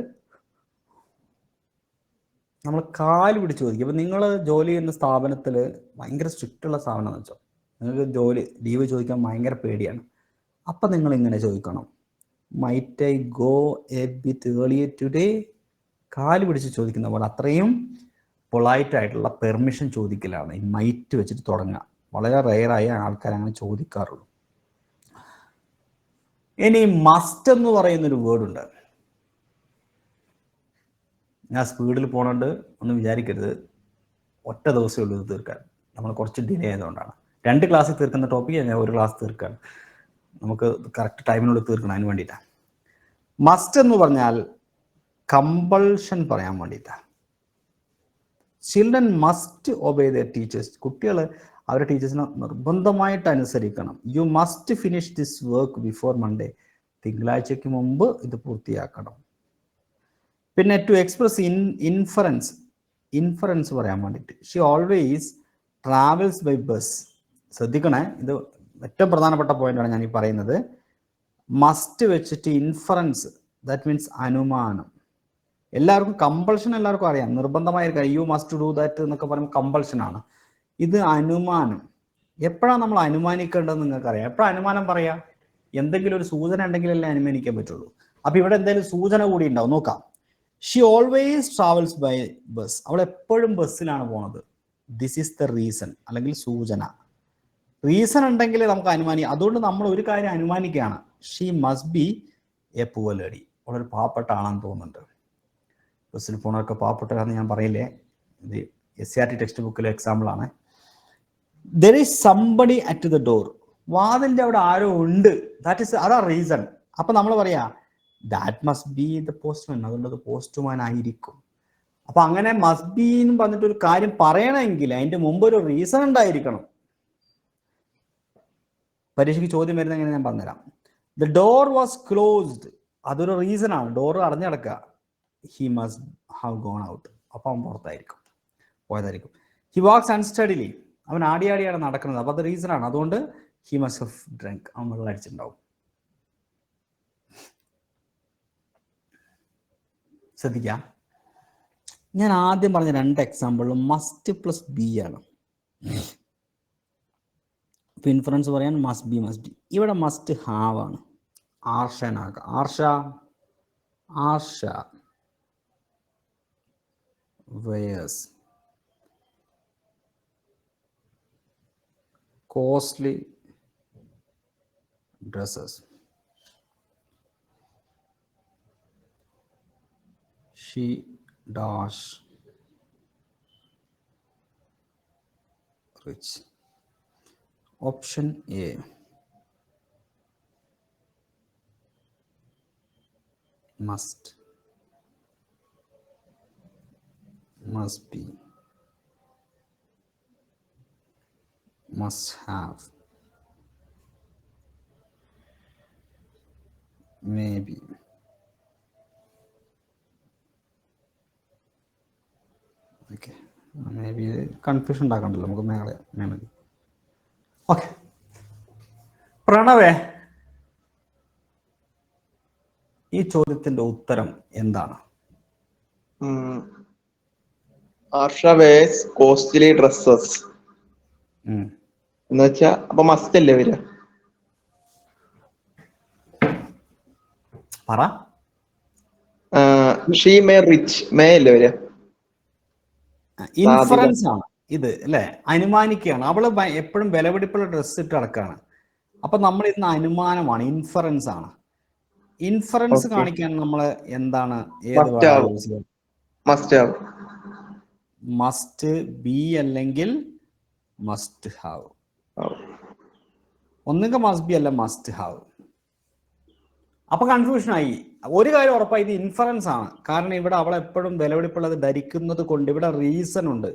നമ്മൾ കാല് പിടിച്ച് ചോദിക്കും. ഇപ്പം നിങ്ങൾ ജോലി ചെയ്യുന്ന സ്ഥാപനത്തിൽ ഭയങ്കര സ്ട്രിക്റ്റ് ഉള്ള സ്ഥാപനം എന്ന് വെച്ചോ, നിങ്ങൾക്ക് ലീവ് ചോദിക്കാൻ ഭയങ്കര പേടിയാണ്. അപ്പം നിങ്ങൾ ഇങ്ങനെ ചോദിക്കണം, might I go a bit earlier today, കാല് പിടിച്ച് ചോദിക്കുന്ന പോലെ. അത്രയും പൊളൈറ്റ് ആയിട്ടുള്ള പെർമിഷൻ ചോദിക്കലാണ് ഈ മൈറ്റ് വെച്ചിട്ട് തുടങ്ങുക. വളരെ റെയറായി ആൾക്കാർ അങ്ങനെ ചോദിക്കാറുള്ളൂ. ഇനി മസ്റ്റ് എന്ന് പറയുന്നൊരു വേർഡുണ്ട്. ഞാൻ സ്പീഡിൽ പോകണുണ്ട് ഒന്നും വിചാരിക്കരുത്, ഒറ്റ ദിവസമേ ഉള്ളൂ ഇത് തീർക്കാൻ. നമ്മൾ കുറച്ച് ഡിലേ ആയതുകൊണ്ടാണ്. 2 ക്ലാസ്സിൽ തീർക്കുന്ന ടോപ്പിക്ക് ഞാൻ 1 ക്ലാസ് തീർക്കാൻ, നമുക്ക് കറക്റ്റ് ടൈമിനുള്ളിൽ തീർക്കണം. അതിന് വേണ്ടിയിട്ടാണ്. മസ്റ്റ് എന്ന് പറഞ്ഞാൽ കമ്പൾഷൻ പറയാൻ വേണ്ടിയിട്ടാണ്. Children must obey their teachers. കുട്ടികൾ അവരുടെ ടീച്ചേഴ്സിനെ നിർബന്ധമായിട്ട് അനുസരിക്കണം. You must finish this work before Monday. തിങ്കളാഴ്ചയ്ക്ക് മുമ്പ് ഇത് പൂർത്തിയാക്കണം. പിന്നെ ടു എക്സ്പ്രസ് ഇൻഫറൻസ് പറയാൻ വേണ്ടിയിട്ട് she always travels by bus. ശ്രദ്ധിക്കണേ, ഇത് ഏറ്റവും പ്രധാനപ്പെട്ട പോയിന്റാണ് ഞാൻ ഈ പറയുന്നത്. മസ്റ്റ് വെച്ചിട്ട് ഇൻഫറൻസ്, ദാറ്റ് മീൻസ് അനുമാനം. എല്ലാവർക്കും കമ്പൾഷൻ എല്ലാവർക്കും അറിയാം, നിർബന്ധമായ കാര്യം, യു മസ്റ്റ് ഡു ദാറ്റ് എന്നൊക്കെ പറയുമ്പോൾ കമ്പൾഷൻ ആണ്. ഇത് അനുമാനം. എപ്പോഴാണ് നമ്മൾ അനുമാനിക്കേണ്ടതെന്ന് നിങ്ങൾക്കറിയാം. എപ്പോഴാണ് അനുമാനം പറയാം? എന്തെങ്കിലും ഒരു സൂചന ഉണ്ടെങ്കിലല്ലേ അനുമാനിക്കാൻ പറ്റുള്ളൂ. അപ്പൊ ഇവിടെ എന്തെങ്കിലും സൂചന കൂടി ഉണ്ടാവും, നോക്കാം. She always travels by bus. അവൾ എപ്പോഴും ബസ്സിലാണ് പോണത്. ദിസ് ഈസ് ദ റീസൺ, അല്ലെങ്കിൽ സൂചന. റീസൺ ഉണ്ടെങ്കിൽ നമുക്ക് അനുമാനിക്കാം. അതുകൊണ്ട് നമ്മൾ ഒരു കാര്യം അനുമാനിക്കുകയാണ്, she must be a poor lady. അവളൊരു പാവപ്പെട്ട ആളാണെന്ന് തോന്നുന്നുണ്ട്. ബസ്സിൽ പോണവർക്ക് പാവപ്പെട്ടതാണെന്ന് ഞാൻ പറയില്ലേ, ഇത് SCRT ടെക്സ്റ്റ് ബുക്കിലെ എക്സാമ്പിളാണ്. There is somebody at the door. വാതിലിന്റെ അവിടെ ആരോ ഉണ്ട്, അതാ റീസൺ. അപ്പൊ നമ്മൾ പറയാ that must be the postman, അതുകൊണ്ട് അത് പോസ്റ്റ്മാൻ ആയിരിക്കും. അപ്പൊ അങ്ങനെ മസ്റ്റ് ബി എന്ന് പറഞ്ഞിട്ട് ഒരു കാര്യം പറയണമെങ്കിൽ അതിന്റെ മുമ്പ് ഒരു റീസൺ ഉണ്ടായിരിക്കണം. പരീക്ഷയ്ക്ക് ചോദ്യം വരുന്നത് എങ്ങനെ ഞാൻ പറഞ്ഞുതരാം. ദ ഡോർ വാസ് ക്ലോസ്ഡ്, അതൊരു റീസൺ ആണ്, ഡോർ അടഞ്ഞു കിടക്കുക. He must have gone out, അപ്പൊ അവൻ പുറത്തായിരിക്കും, പോയതായിരിക്കും. ഹി വാക്സ് അൺസ്റ്റഡിലി, അവൻ ആടിയാണ് നടക്കുന്നത്, അപ്പൊ അത് റീസൺ ആണ്. അതുകൊണ്ട് ഹി മസ്റ്റ് ഹവ് ഡ്രങ്ക്, അവൻ വെള്ളം അടിച്ചിട്ടുണ്ടാവും. ശ്രദ്ധിക്കാം, ഞാൻ ആദ്യം പറഞ്ഞ 2 എക്സാമ്പിളും മസ്റ്റ് പ്ലസ് ബി ആണ്. ഇപ്പൊ ഇൻഫറൻസ് പറയാൻ മസ്റ്റ് ബി. ഇവിടെ മസ്റ്റ് ഹാവ് ആണ്. ആർഷ wears costly dresses. She dash rich. Option A. Must be, must have, maybe. Okay, maybe confusion ഉണ്ടാക്കണ്ടല്ലോ, നമുക്ക് മേലെ. ഓക്കെ, പ്രണവേ, ഈ ചോദ്യത്തിന്റെ ഉത്തരം എന്താണ്? ആർഷ വേഴ്സ് കോസ്റ്റ്ലി ഡ്രസ്സസ് എന്ന് വെച്ചാ അപ്പൊ മസ്റ്റ് അല്ലേ വരിക? പറ. ഷീ മേ റിച്ച്, മേ അല്ലേ വരിക? ഇൻഫറൻസ് ആണ് ഇത് അല്ലെ, അനുമാനിക്കുകയാണ്. അവള് എപ്പോഴും വിലപിടിപ്പുള്ള ഡ്രസ്സ് ഇട്ട് നടക്കാണ്. അപ്പൊ നമ്മൾ ഇന്ന് അനുമാനമാണ്, ഇൻഫറൻസ് ആണ്. ഇൻഫറൻസ് കാണിക്കാൻ നമ്മൾ എന്താണ്, ഏത് വേർഡാണ് യൂസ് ചെയ്യുന്നത്? മസ്റ്റ് ബി അല്ലെങ്കിൽ മസ്റ്റ് ഹാവ്. ഒന്നുകിൽ മസ്റ്റ് ബി അല്ല മസ്റ്റ് ഹാവ്. അപ്പൊ കൺഫ്യൂഷൻ ആയി. ഒരു കാര്യം ഉറപ്പായി, ഇത് ഇൻഫറൻസ് ആണ്. കാരണം ഇവിടെ അവൾ എപ്പോഴും വിലപിടിപ്പുള്ളത് ധരിക്കുന്നത് കൊണ്ട് ഇവിടെ റീസൺ ഉണ്ട്.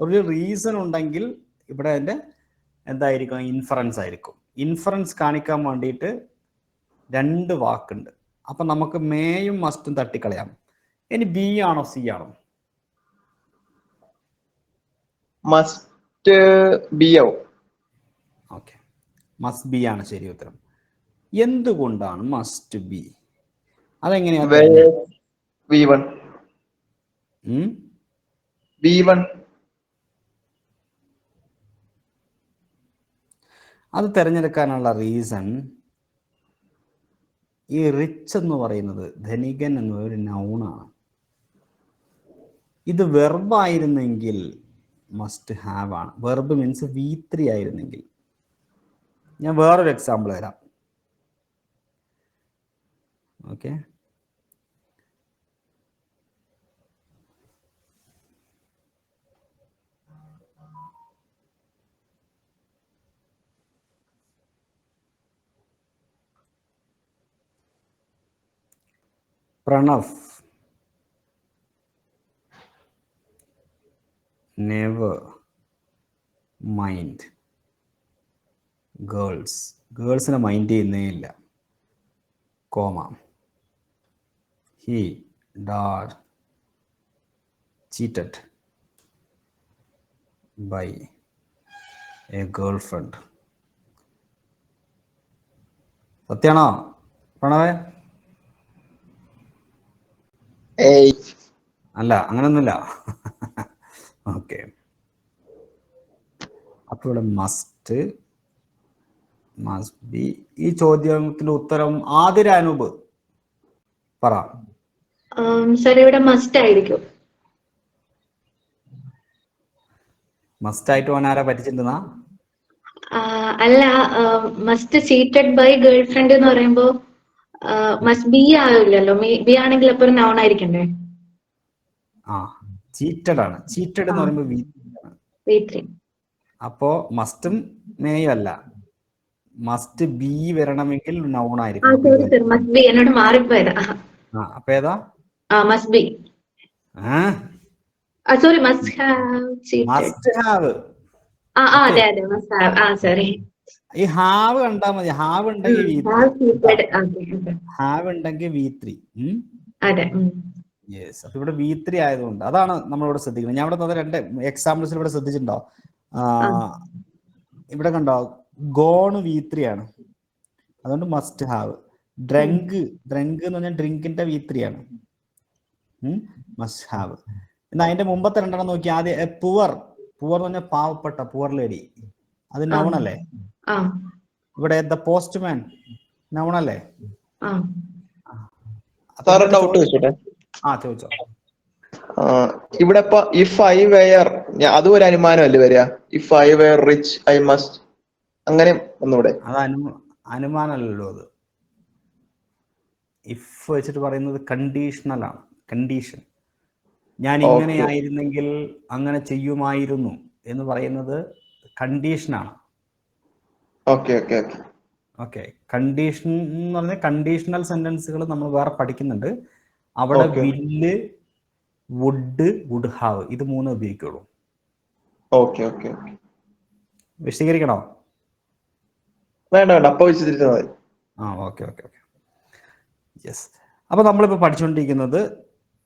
ഒരു റീസൺ ഉണ്ടെങ്കിൽ ഇവിടെ അതിന്റെ എന്തായിരിക്കും? ഇൻഫറൻസ് ആയിരിക്കും. ഇൻഫറൻസ് കാണിക്കാൻ വേണ്ടിയിട്ട് 2 വാക്കുണ്ട്. അപ്പൊ നമുക്ക് മേയും മസ്റ്റും തട്ടിക്കളയാം. ഇനി ബി ആണോ സി ആണോ? മസ്റ്റ് ബി ആവും. ഓക്കെ, മസ്റ്റ് ബി ആണ് ശരി ഉത്തരം. എന്തുകൊണ്ടാണ് മസ്റ്റ് ബി? അതെങ്ങനെയാ? അത് തിരഞ്ഞെടുക്കാനുള്ള റീസൺ, ഈ റിച്ച് എന്ന് പറയുന്നത്, ധനികൻ എന്ന ഒരു നൗണാണ്. ഇത് വെർബായിരുന്നെങ്കിൽ മസ്റ്റ് ഹാവ് ആണ്. വെർബ് മീൻസ് V3 ആയിരുന്നെങ്കിൽ. ഞാൻ വേറൊരു എക്സാമ്പിൾ തരാം. ഓക്കെ, പ്രണവ് never mind ഗേൾസിനെ മൈൻഡ് ചെയ്യുന്നേ ഇല്ല, comma. he dad cheated by a girlfriend. സത്യാണോ പ്രണവേ? അല്ല, അങ്ങനൊന്നുമില്ല. ഓക്കെ, അപ്പൊ ഇവിടെ മസ്റ്റ് ബി. ഈ ചോദ്യത്തിന്റെ ഉത്തരം ആതിര അനൂപ് പറ. സർ, ഇവിടെ മസ്റ്റ് ആയിരിക്കും. മസ്റ്റ് ആയിട്ട് ഓൻ ആരാ പറ്റിച്ചിട്ടുണ്ടെന്നാ? അല്ല, must cheated by girlfriend എന്ന് പറയുമ്പോ മസ്റ്റ് ബി ആവില്ലല്ലോ. ബി ആണെങ്കിൽ അപ്പൊ ഒരു നൗൺ ആയിരിക്കണ്ടേ? ചീറ്റഡ് ആണ്. ചീറ്റഡ് എന്ന് പറയുമ്പോൾ V3. അപ്പോ മസ്റ്റും മേയും അല്ല, മസ്റ്റ് ബി വരണമെങ്കിൽ നൗൺ ആയിരിക്കും. മസ്റ്റ് ബി എന്നോട് മാറിപ്പോയതാ. അപ്പൊ ഏതാ? Must be. Sorry, must have. Must have. അതെ അതെ, മസ്റ്റ് ഹാവ്. സോറി, ഈ ഹാവ് കണ്ടാ മതി. ഹാവ് ഉണ്ടെങ്കിൽ V3. അതെ. യെസ്, അപ്പൊ ഇവിടെ V3 ആയതുകൊണ്ട് അതാണ് നമ്മളിവിടെ ശ്രദ്ധിക്കുന്നത്. ഞാൻ ഇവിടെ 2 എക്സാമ്പിൾസ് ഇവിടെ ശ്രദ്ധിച്ചിട്ടുണ്ടോ? ഇവിടെ കണ്ടോ, ഗോണ് V3 ആണ്, അതുകൊണ്ട് മസ്റ്റ് ഹാവ്. ഡ്രങ്ക് എന്ന് പറഞ്ഞാൽ ഡ്രിങ്കിന്റെ V3 ആണ്, മസ്റ്റ് ഹാവ്. എന്നാ അതിന്റെ മുമ്പത്തെ 2 നോക്കി. ആദ്യം പുവർ എന്ന് പറഞ്ഞാൽ പാവപ്പെട്ട, പുവർ ലേഡി, അത് നൗൺ അല്ലേ? ഇവിടെ ദ പോസ്റ്റ്മാൻ നൗൺ അല്ലേ? ചോദിച്ചോ. ഇവിടെ ഇപ്പൊ ഇഫ് ഐ വെയർ, അതും ഒരു അനുമാനമല്ലേ വരിക? If I were rich I must, അങ്ങനെ ഒന്നുകൂടെ? അത് അനുമാനമല്ലല്ലോ. അത് ഇഫ് വെച്ചിട്ട് പറയുന്നത് കണ്ടീഷണൽ ആണ്. കണ്ടീഷൻ. ഞാൻ ഇങ്ങനെ ആയിരുന്നെങ്കിൽ അങ്ങനെ ചെയ്യുമായിരുന്നു എന്ന് പറയുന്നത് കണ്ടീഷനാണ്. Okay okay okay okay, condition എന്ന് പറഞ്ഞാൽ കണ്ടീഷണൽ സെന്റൻസുകൾ നമ്മൾ വേറെ പഠിക്കുന്നുണ്ട്. അവിടെ Okay. വില്ല്, വുഡ്, വുഡ് ഹാവ്, ഇത് മൂന്ന് ഉപയോഗിക്കുള്ളൂ. Okay okay okay. വിശദീകരിക്കണോ? വേണ്ട വേണ്ട, അപ്പൊ വിശദീകരിച്ചാൽ മതി. Okay okay okay, yes. അപ്പോൾ നമ്മളിപ്പോൾ പഠിച്ചുകൊണ്ടിരിക്കുന്നത്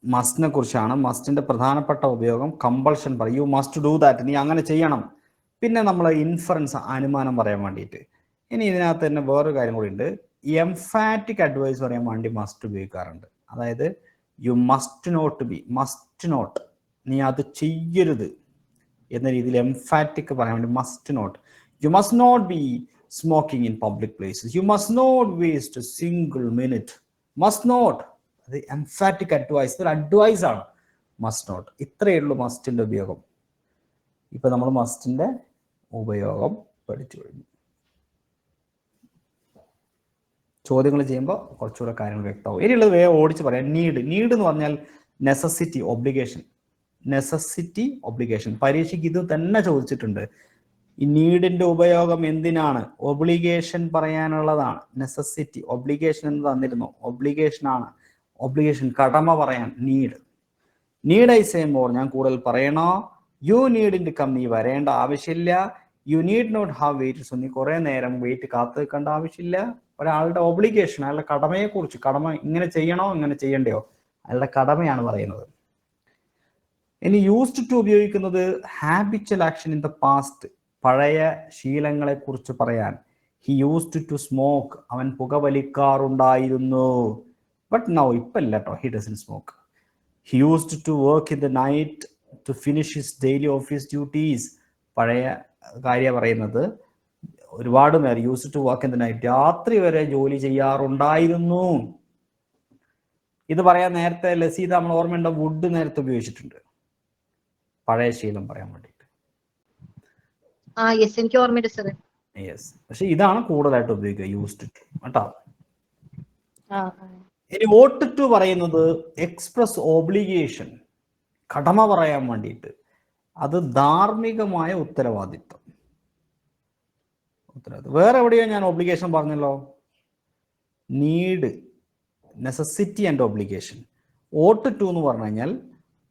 മസ്റ്റിനെ കുറിച്ചാണ്. മസ്റ്റിന്റെ പ്രധാനപ്പെട്ട ഉപയോഗം കമ്പൾഷൻ പറയും, യു മസ്റ്റ് ഡു ദാറ്റ്, നീ അങ്ങനെ ചെയ്യണം. പിന്നെ നമ്മൾ ഇൻഫറൻസ്, അനുമാനം പറയാൻ വേണ്ടിയിട്ട്. ഇനി ഇതിനകത്ത് തന്നെ വേറൊരു കാര്യം കൂടി ഉണ്ട്, എംഫാറ്റിക് അഡ്വൈസ് പറയാൻ വേണ്ടി മസ്റ്റ് ഉപയോഗിക്കാറുണ്ട്. അതായത് you must not be, must not, നീ അത് ചെയ്യരുത് എന്ന രീതിയിൽ എംഫാറ്റിക് പറയാൻ വേണ്ടി must not. You must not be smoking in public places, you must not waste a single minute, must not. അത് എംഫാറ്റിക് അഡ്വൈസ്, ഒരു അഡ്വൈസ് ആണ് മസ്റ്റ് നോട്ട്. ഇത്രയേ ഉള്ളൂ മസ്റ്റിന്റെ ഉപയോഗം. ഇപ്പൊ നമ്മൾ മസ്റ്റിന്റെ ഉപയോഗം പഠിച്ചു കഴിഞ്ഞു. ചോദ്യങ്ങൾ ചെയ്യുമ്പോൾ കുറച്ചുകൂടെ കാര്യങ്ങൾ വ്യക്തമാവും. ഇനിയുള്ളത് വേഗം ഓടിച്ച് പറയാം. നീഡ്. നീഡ് എന്ന് പറഞ്ഞാൽ നെസസിറ്റി, ഒബ്ലിഗേഷൻ. Necessity, obligation. പരീക്ഷയ്ക്ക് ഇത് തന്നെ ചോദിച്ചിട്ടുണ്ട്. ഈ നീഡിന്റെ ഉപയോഗം എന്തിനാണ്? ഒബ്ലിഗേഷൻ പറയാനുള്ളതാണ്. നെസസിറ്റി, ഒബ്ലിഗേഷൻ എന്ന് തന്നിരുന്നു, ഒബ്ലിഗേഷൻ ആണ്. ഒബ്ലിഗേഷൻ, കടമ പറയാൻ need. Need I say more, ഞാൻ കൂടുതൽ പറയണോ? യു നീഡിന്റെ കം, നീ വരേണ്ട ആവശ്യമില്ല. You need not have wait, നീ കുറെ നേരം വെയിറ്റ് കാത്തു നിൽക്കേണ്ട ആവശ്യമില്ല. ഒരാളുടെ ഒബ്ലിഗേഷൻ, അയാളുടെ കടമയെ കുറിച്ച്, കടമ ഇങ്ങനെ ചെയ്യണോ ഇങ്ങനെ ചെയ്യണ്ടയോ, അയാളുടെ കടമയാണ് പറയുന്നത്. ഇനി യൂസ്ഡ് ടു ഉപയോഗിക്കുന്നത് habitual action in the past, പഴയ ശീലങ്ങളെ കുറിച്ച് പറയാൻ. ഹി യൂസ്ഡ് ടു സ്മോക്ക്, അവൻ പുകവലിക്കാറുണ്ടായിരുന്നു. ബട്ട് നൗ, ഇപ്പല്ല കേട്ടോ, he doesn't smoke. He used to work in the night to finish his daily office duties, പഴയ കാര്യം പറയുന്നത്. ഒരുപാട് പേർ used to work in the night, രാത്രി വരെ ജോലി ചെയ്യാറുണ്ടായിരുന്നു. ഇത് പറയാൻ നേരത്തെ ലസീത, നമ്മൾ ഓർമ്മയുണ്ടോ, വുഡ് നേരത്തെ ഉപയോഗിച്ചിട്ടുണ്ട് പഴയ ശീലം പറയാൻ വേണ്ടിയിട്ട്. എനിക്ക് ഓർമ്മയുണ്ട് സാറേ. യെസ്, പക്ഷെ ഇതാണ് കൂടുതലായിട്ട് ഉപയോഗിക്കുക, യൂസ്ഡ് ടു കേട്ടോ. ഇനി ഓട്ട് ടു പറയുന്നത് എക്സ്പ്രസ് ഓബ്ലിഗേഷൻ, കടമ പറയാൻ വേണ്ടിയിട്ട്. അത് ധാർമ്മികമായ ഉത്തരവാദിത്വം. വേറെ എവിടെയോ ഞാൻ ഒബ്ലിഗേഷൻ പറഞ്ഞല്ലോ, need, necessity and obligation. Ought to എന്ന് പറഞ്ഞു കഴിഞ്ഞാൽ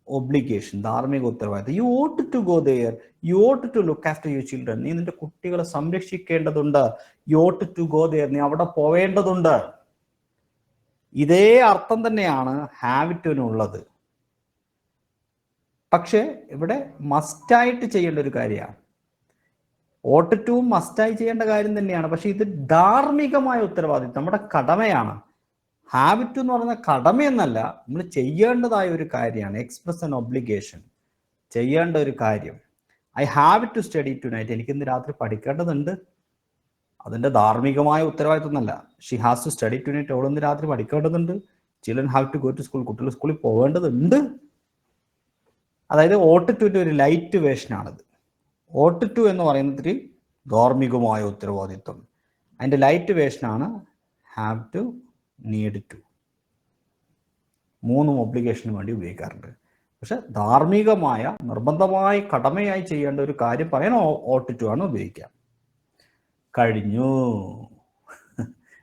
ഒബ്ലിഗേഷൻ, ധാർമ്മിക ഉത്തരവാദിത്വം. You ought to go there, you ought to look after your children, നീ നിന്റെ കുട്ടികളെ സംരക്ഷിക്കേണ്ടതുണ്ട്. You ought to go there, നീ അവിടെ പോവേണ്ടതുണ്ട്. ഇതേ അർത്ഥം തന്നെയാണ് ഹാവ് ടുവിനുള്ളത്. പക്ഷെ ഇവിടെ മസ്റ്റായിട്ട് ചെയ്യേണ്ട ഒരു കാര്യമാണ്. ഓട്ട് ടു മസ്റ്റായി ചെയ്യേണ്ട കാര്യം തന്നെയാണ്, പക്ഷെ ഇത് ധാർമ്മികമായ ഉത്തരവാദിത്വം, നമ്മുടെ കടമയാണ്. ഹാബിറ്റ് എന്ന് പറയുന്ന കടമയെന്നല്ല, നമ്മൾ ചെയ്യേണ്ടതായ ഒരു കാര്യമാണ്. എക്സ്പ്രസ് ആൻ ഒബ്ലിഗേഷൻ, ചെയ്യേണ്ട ഒരു കാര്യം. I have to study tonight, എനിക്കിന്ന് രാത്രി പഠിക്കേണ്ടതുണ്ട്. അതിന്റെ ധാർമ്മികമായ ഉത്തരവാദിത്വം എന്നല്ല. She has to study tonight, അവളിന്ന് രാത്രി പഠിക്കേണ്ടതുണ്ട്. Children have to go to school, കുട്ടികൾ സ്കൂളിൽ പോകേണ്ടതുണ്ട്. അതായത് ഓട്ട് ടുവിന്റെ ഒരു ലൈറ്റ് വേർഷനാണിത്. ഓട്ട് ടു എന്ന് പറയുന്നത് ധാർമ്മികമായ ഉത്തരവാദിത്വം, അതിന്റെ ലൈറ്റ് വേർഷനാണ് ഹാവ് ടു, നീഡ് ടു. മൂന്നും ഒബ്ലിഗേഷന് വേണ്ടി ഉപയോഗിക്കാറുണ്ട്. പക്ഷെ ധാർമ്മികമായ, നിർബന്ധമായി കടമയായി ചെയ്യേണ്ട ഒരു കാര്യം പറയാൻ ഓട്ട് ടു ആണ് ഉപയോഗിക്കുക. കഴിഞ്ഞു.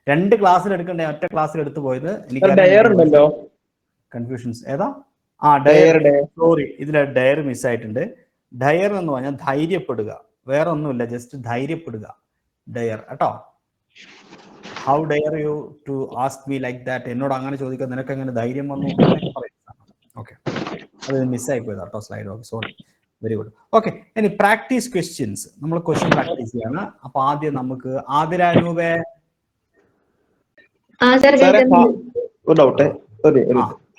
2 ക്ലാസ്സിൽ എടുക്കണ്ടേ, ഒറ്റ ക്ലാസ്സിൽ എടുത്തു പോയത്. എനിക്ക് കൺഫ്യൂഷൻസ് ഏതാ? ഡയർ. സോറി, ഇതിൽ ഡയർ മിസ്സായിട്ടുണ്ട്. ഡയർ എന്ന് പറഞ്ഞാൽ ധൈര്യപ്പെടുക, വേറെ ഒന്നുമില്ല, ജസ്റ്റ് ധൈര്യപ്പെടുക, ഡയർ കേട്ടോ. How dare you to ask me like that, എന്നോട് അങ്ങനെ ചോദിക്കാൻ നിനക്ക് എങ്ങനെ ധൈര്യം വന്നു? ഓക്കെ, അത് മിസ്സായി പോയതാ കേട്ടോ slide. Okay, sorry, very good. Okay, ഇനി പ്രാക്ടീസ് ക്വസ്റ്റ്യൻസ്, നമ്മൾ ക്വസ്റ്റ്യൻ പ്രാക്ടീസ് ചെയ്യാണ്. അപ്പൊ ആദ്യം നമുക്ക് ആതിരാനൂപേ,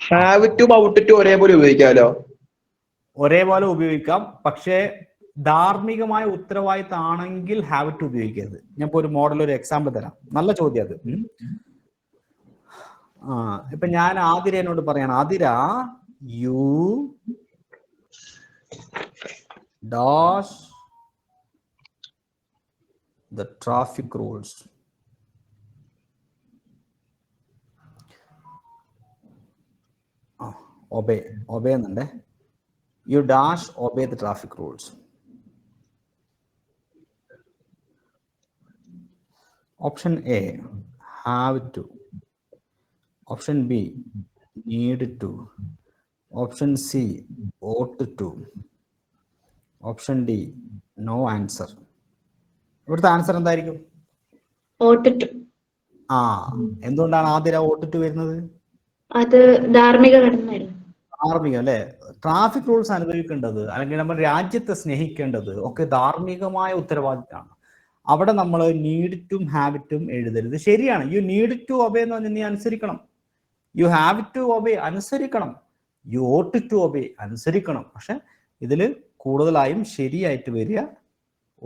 ഹാവ് ടു ഔട്ട് ടു ഒരേപോലെ ഉപയോഗിക്കാമല്ലോ? ഒരേപോലെ ഉപയോഗിക്കാം, പക്ഷേ ധാർമ്മികമായ ഉത്തരവാദിത്തം ആണെങ്കിൽ ഹാവ് ടു ഉപയോഗിക്കരുത്. ഞാൻ ഇപ്പോൾ ഒരു മോഡൽ, ഒരു എക്സാമ്പിൾ തരാം. നല്ല ചോദ്യം അത്. ഇപ്പൊ ഞാൻ ആതിരനോട് പറയാണ്, Athira you dash the traffic rules. Obey എന്നുണ്ടേ. You dash obey the traffic rules. Option A have to, option B need to, option C ought to, option D no answer. ഇവിടുത്തെ ആൻസർ എന്തായിരിക്കും? ought to. ആ, എന്തുകൊണ്ടാണ് ആദ്യം ought to വരുന്നത്? അത് ധാർമ്മിക ഘടനയല്ലേ? ധാർമ്മികം അല്ലെ? ട്രാഫിക് റൂൾസ് അനുഭവിക്കേണ്ടത് അല്ലെങ്കിൽ നമ്മൾ രാജ്യത്തെ സ്നേഹിക്കേണ്ടത് ഒക്കെ ധാർമ്മികമായ ഉത്തരവാദിത്തമാണ്. അവിടെ നമ്മൾ നീഡിറ്റും ഹാബിറ്റും എഴുതരുത്. ശരിയാണ്, യു നീഡ് ടു ഒബേ എന്ന് പറഞ്ഞാൽ നീ അനുസരിക്കണം. യു ഹാവ് ടു ഒബേ, അനുസരിക്കണം. യു ought to ഒബേ, അനുസരിക്കണം. പക്ഷെ ഇതിൽ കൂടുതലായും ശരിയായിട്ട് വരിക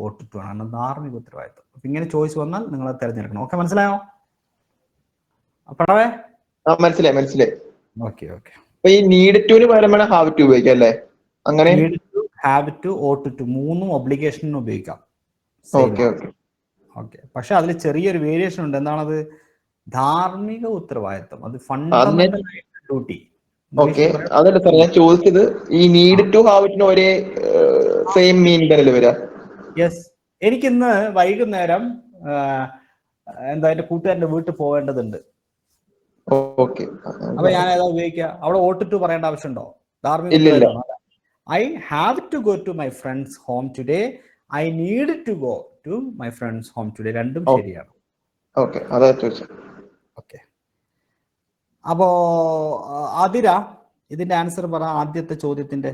ought to ആണ്, ധാർമ്മിക ഉത്തരവാദിത്തം. അപ്പൊ ഇങ്ങനെ ചോയ്സ് വന്നാൽ നിങ്ങൾ അത് തിരഞ്ഞെടുക്കണം. ഓക്കെ, മനസ്സിലായോ? അപ്പോഴേ മനസ്സിലായി. Okay okay. അപ്പൊ ഈ നീഡ് ടുവിന് പകരം വേണം ഹാവ് ടു ഉപയോഗിക്കാം അല്ലേ? അങ്ങനെ need to, have to, ought to മൂന്നും ഒബ്ലിഗേഷനും ഉപയോഗിക്കാം. Okay okay okay. പക്ഷെ അതിൽ ചെറിയൊരു വേരിയേഷൻ ഉണ്ട്. എന്താണത്? ധാർമ്മിക ഉത്തരവാദിത്തം, അത് ഫണ്ടമെന്റൽ ഡ്യൂട്ടി. ഓക്കെ, അതല്ല സാർ ഞാൻ ചോദിച്ചത്, ഈ നീഡ് ടു ഹാവ് ടിന് ഒരേ സെയിം മീനിങ് അല്ലേ വരാ? യെസ്. എനിക്കിന്ന് വൈകുന്നേരം എന്താ എന്റെ കൂട്ടുകാരന്റെ വീട്ടിൽ പോവേണ്ടതുണ്ട്. ഓക്കെ, അപ്പൊ ഞാൻ ഏതാ ഉപയോഗിക്കുക? അവിടെ ought to പറയേണ്ട ആവശ്യമുണ്ടോ? ധാർമ്മിക ഇല്ലില്ല. I have to go to my friend's home today, I need to go to my friend's home today. രണ്ടും ശരിയാണ്. ഓക്കെ, അതാ ചോദിച്ചത്. ഓക്കെ. അപ്പോ ആതിര, ഇതിന്റെ ആൻസർ പറ, ആദ്യത്തെ ചോദ്യത്തിന്റെ.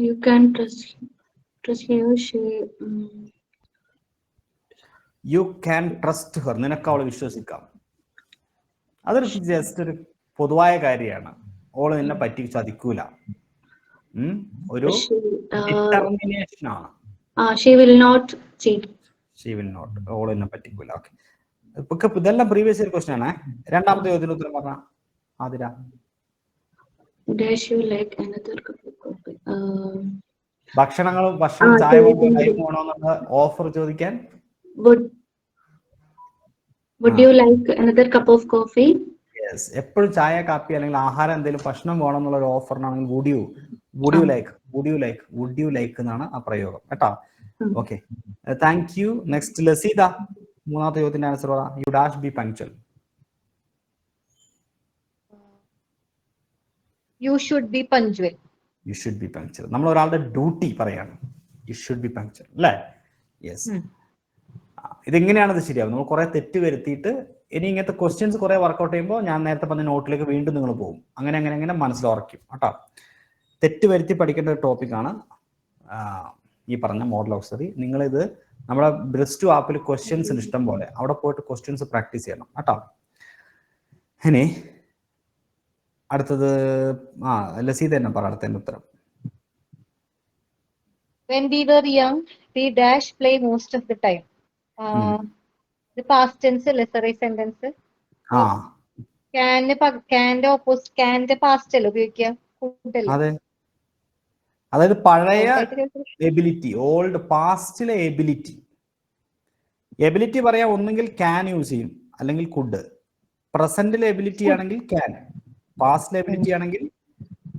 You can trust he or she. You can trust her, നിനക്ക് അവളെ വിശ്വസിക്കാം. അതൊരു ജസ്റ്റ് ഒരു പൊതുവായ കാര്യമാണ്. ഓള് നിന്നെ പറ്റി ചതിക്കൂല, ഒരു ഡിറ്റർമിനേഷൻ ആണ്. She will not cheat. She will not, ഓള് നിന്നെ പറ്റിക്കൂല. ഓക്കെ, ഇതെല്ലാം പ്രീവിയസ് ഇയർ ക്വസ്റ്റ്യൻ ആണ്. രണ്ടാമത്തെ ചോദ്യത്തിന് ഉത്തരം പറഞ്ഞ Athira. Dash you like another cup of coffee. ഭക്ഷണം ചായ വേണമെന്നുള്ള ഓഫർ ചോദിക്കാൻ. Would you like another cup of coffee? Yes. എപ്പോഴും ചായ, കാപ്പി അല്ലെങ്കിൽ ആഹാരം എന്തെങ്കിലും ഭക്ഷണം വേണം എന്നുള്ള ഒരു ഓഫറിനാണെങ്കിൽ വുഡ് യു ലൈക്ക് എന്നാണ് ആ പ്രയോഗം കേട്ടോ. Okay, thank you. Next Laseetha, മൂന്നാമത്തെ ചോദ്യത്തിന്റെ ആൻസർ പറ. You dash be punctual. You should be punctual. You should be punctual. നമ്മൾ ഒരാളുടെ ഡ്യൂട്ടി പറയാണ്, യു ഷുഡ് ബി പങ്ക്ച്വൽ അല്ലേ? യെസ്. ഇതെങ്ങനെയാണ് ഇത് ശരിയാവും? നമ്മൾ കുറെ തെറ്റ് വരുത്തിയിട്ട് ഇനി ഇങ്ങനത്തെ ക്വസ്റ്റ്യൻസ് കുറെ വർക്കൗട്ട് ചെയ്യുമ്പോൾ ഞാൻ നേരത്തെ പറഞ്ഞ നോട്ടിലേക്ക് വീണ്ടും നിങ്ങൾ പോകും. അങ്ങനെ മനസ്സിലുറക്കും കേട്ടോ. തെറ്റ് വരുത്തി പഠിക്കേണ്ട ഒരു ടോപ്പിക്കാണ് ഈ പറഞ്ഞ മോഡൽ ഓക്സിലറി. നിങ്ങളിത് നമ്മുടെ ബ്രസ്റ്റ് ആപ്പിൽ ക്വസ്റ്റ്യൻസ് ഇഷ്ടം പോലെ, അവിടെ പോയിട്ട് ക്വസ്റ്റ്യൻസ് പ്രാക്ടീസ് ചെയ്യണം കേട്ടോ. ഇനി അടുത്തത് ലസീത തന്നെ പറ, അടുത്തതിന്റെ ഉത്തരം. When we were young, we dash play most of the time. The past tense lesser sentence. Can opposite can past അല്ലേ ഉപയോഗിക്കുക? അതെ, അതായത് പഴയ എബിലിറ്റി, ഓൾഡ് പാസ്റ്റിലെ എബിലിറ്റി പറയാ, ഒന്നെങ്കിൽ ക്യാൻ യൂസ് ചെയ്യും അല്ലെങ്കിൽ കുഡ്. പ്രസന്റിലെ എബിലിറ്റി ആണെങ്കിൽ ക്യാൻ, പാസ്റ്റിലെ എബിലിറ്റി ആണെങ്കിൽ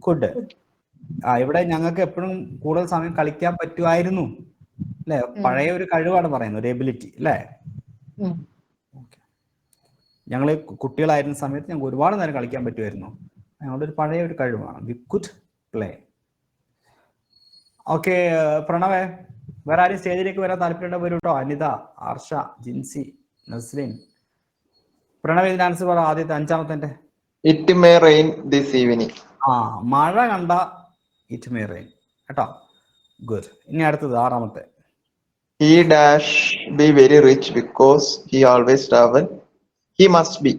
കുഡ്. ഇവിടെ ഞങ്ങൾക്ക് എപ്പോഴും കൂടുതൽ സമയം കളിക്കാൻ പറ്റുമായിരുന്നു അല്ലെ? പഴയ ഒരു കഴിവാണ് പറയുന്നത്, ഒരു എബിലിറ്റി അല്ലേ? ഞങ്ങള് കുട്ടികളായിരുന്ന സമയത്ത് ഞങ്ങൾക്ക് ഒരുപാട് നേരം കളിക്കാൻ പറ്റുമായിരുന്നു. ഞങ്ങളുടെ ഒരു പഴയ ഒരു കഴിവാണ്, വി കുഡ് പ്ലേ. ഓക്കെ പ്രണവേ, വേറെ ആരും സ്റ്റേജിലേക്ക് വരാൻ താല്പര്യമുണ്ടോ? വരും കേട്ടോ. അനിത, ആർഷ, ജിൻസി, നസ്ലിൻ. പ്രണവ് ഇതിന്റെ ആൻസർ പറ, ആദ്യത്തെ അഞ്ചാമത്തെ. It may rain this evening. മഴ കണ്ട ഇറ്റ് മേ റെയിൻ കേട്ടോ. ഗുഡ്. ഇനി അടുത്തത് ആറാമത്തെ. He dash be very rich because he always travel. He must be.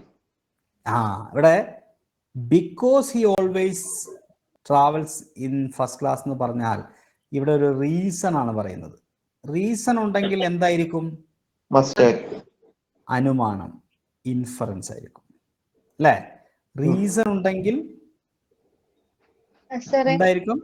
ഇവിടെ because he always travels in first class എന്ന് പറഞ്ഞാൽ ഇവിടെ ഒരു റീസൺ ആണ് പറയുന്നത്. റീസൺ ഉണ്ടെങ്കിൽ എന്തായിരിക്കും? അനുമാനം, ഇൻഫറൻസ് ആയിരിക്കും അല്ലെ? റീസൺ ഉണ്ടെങ്കിൽ എന്തായിരിക്കും?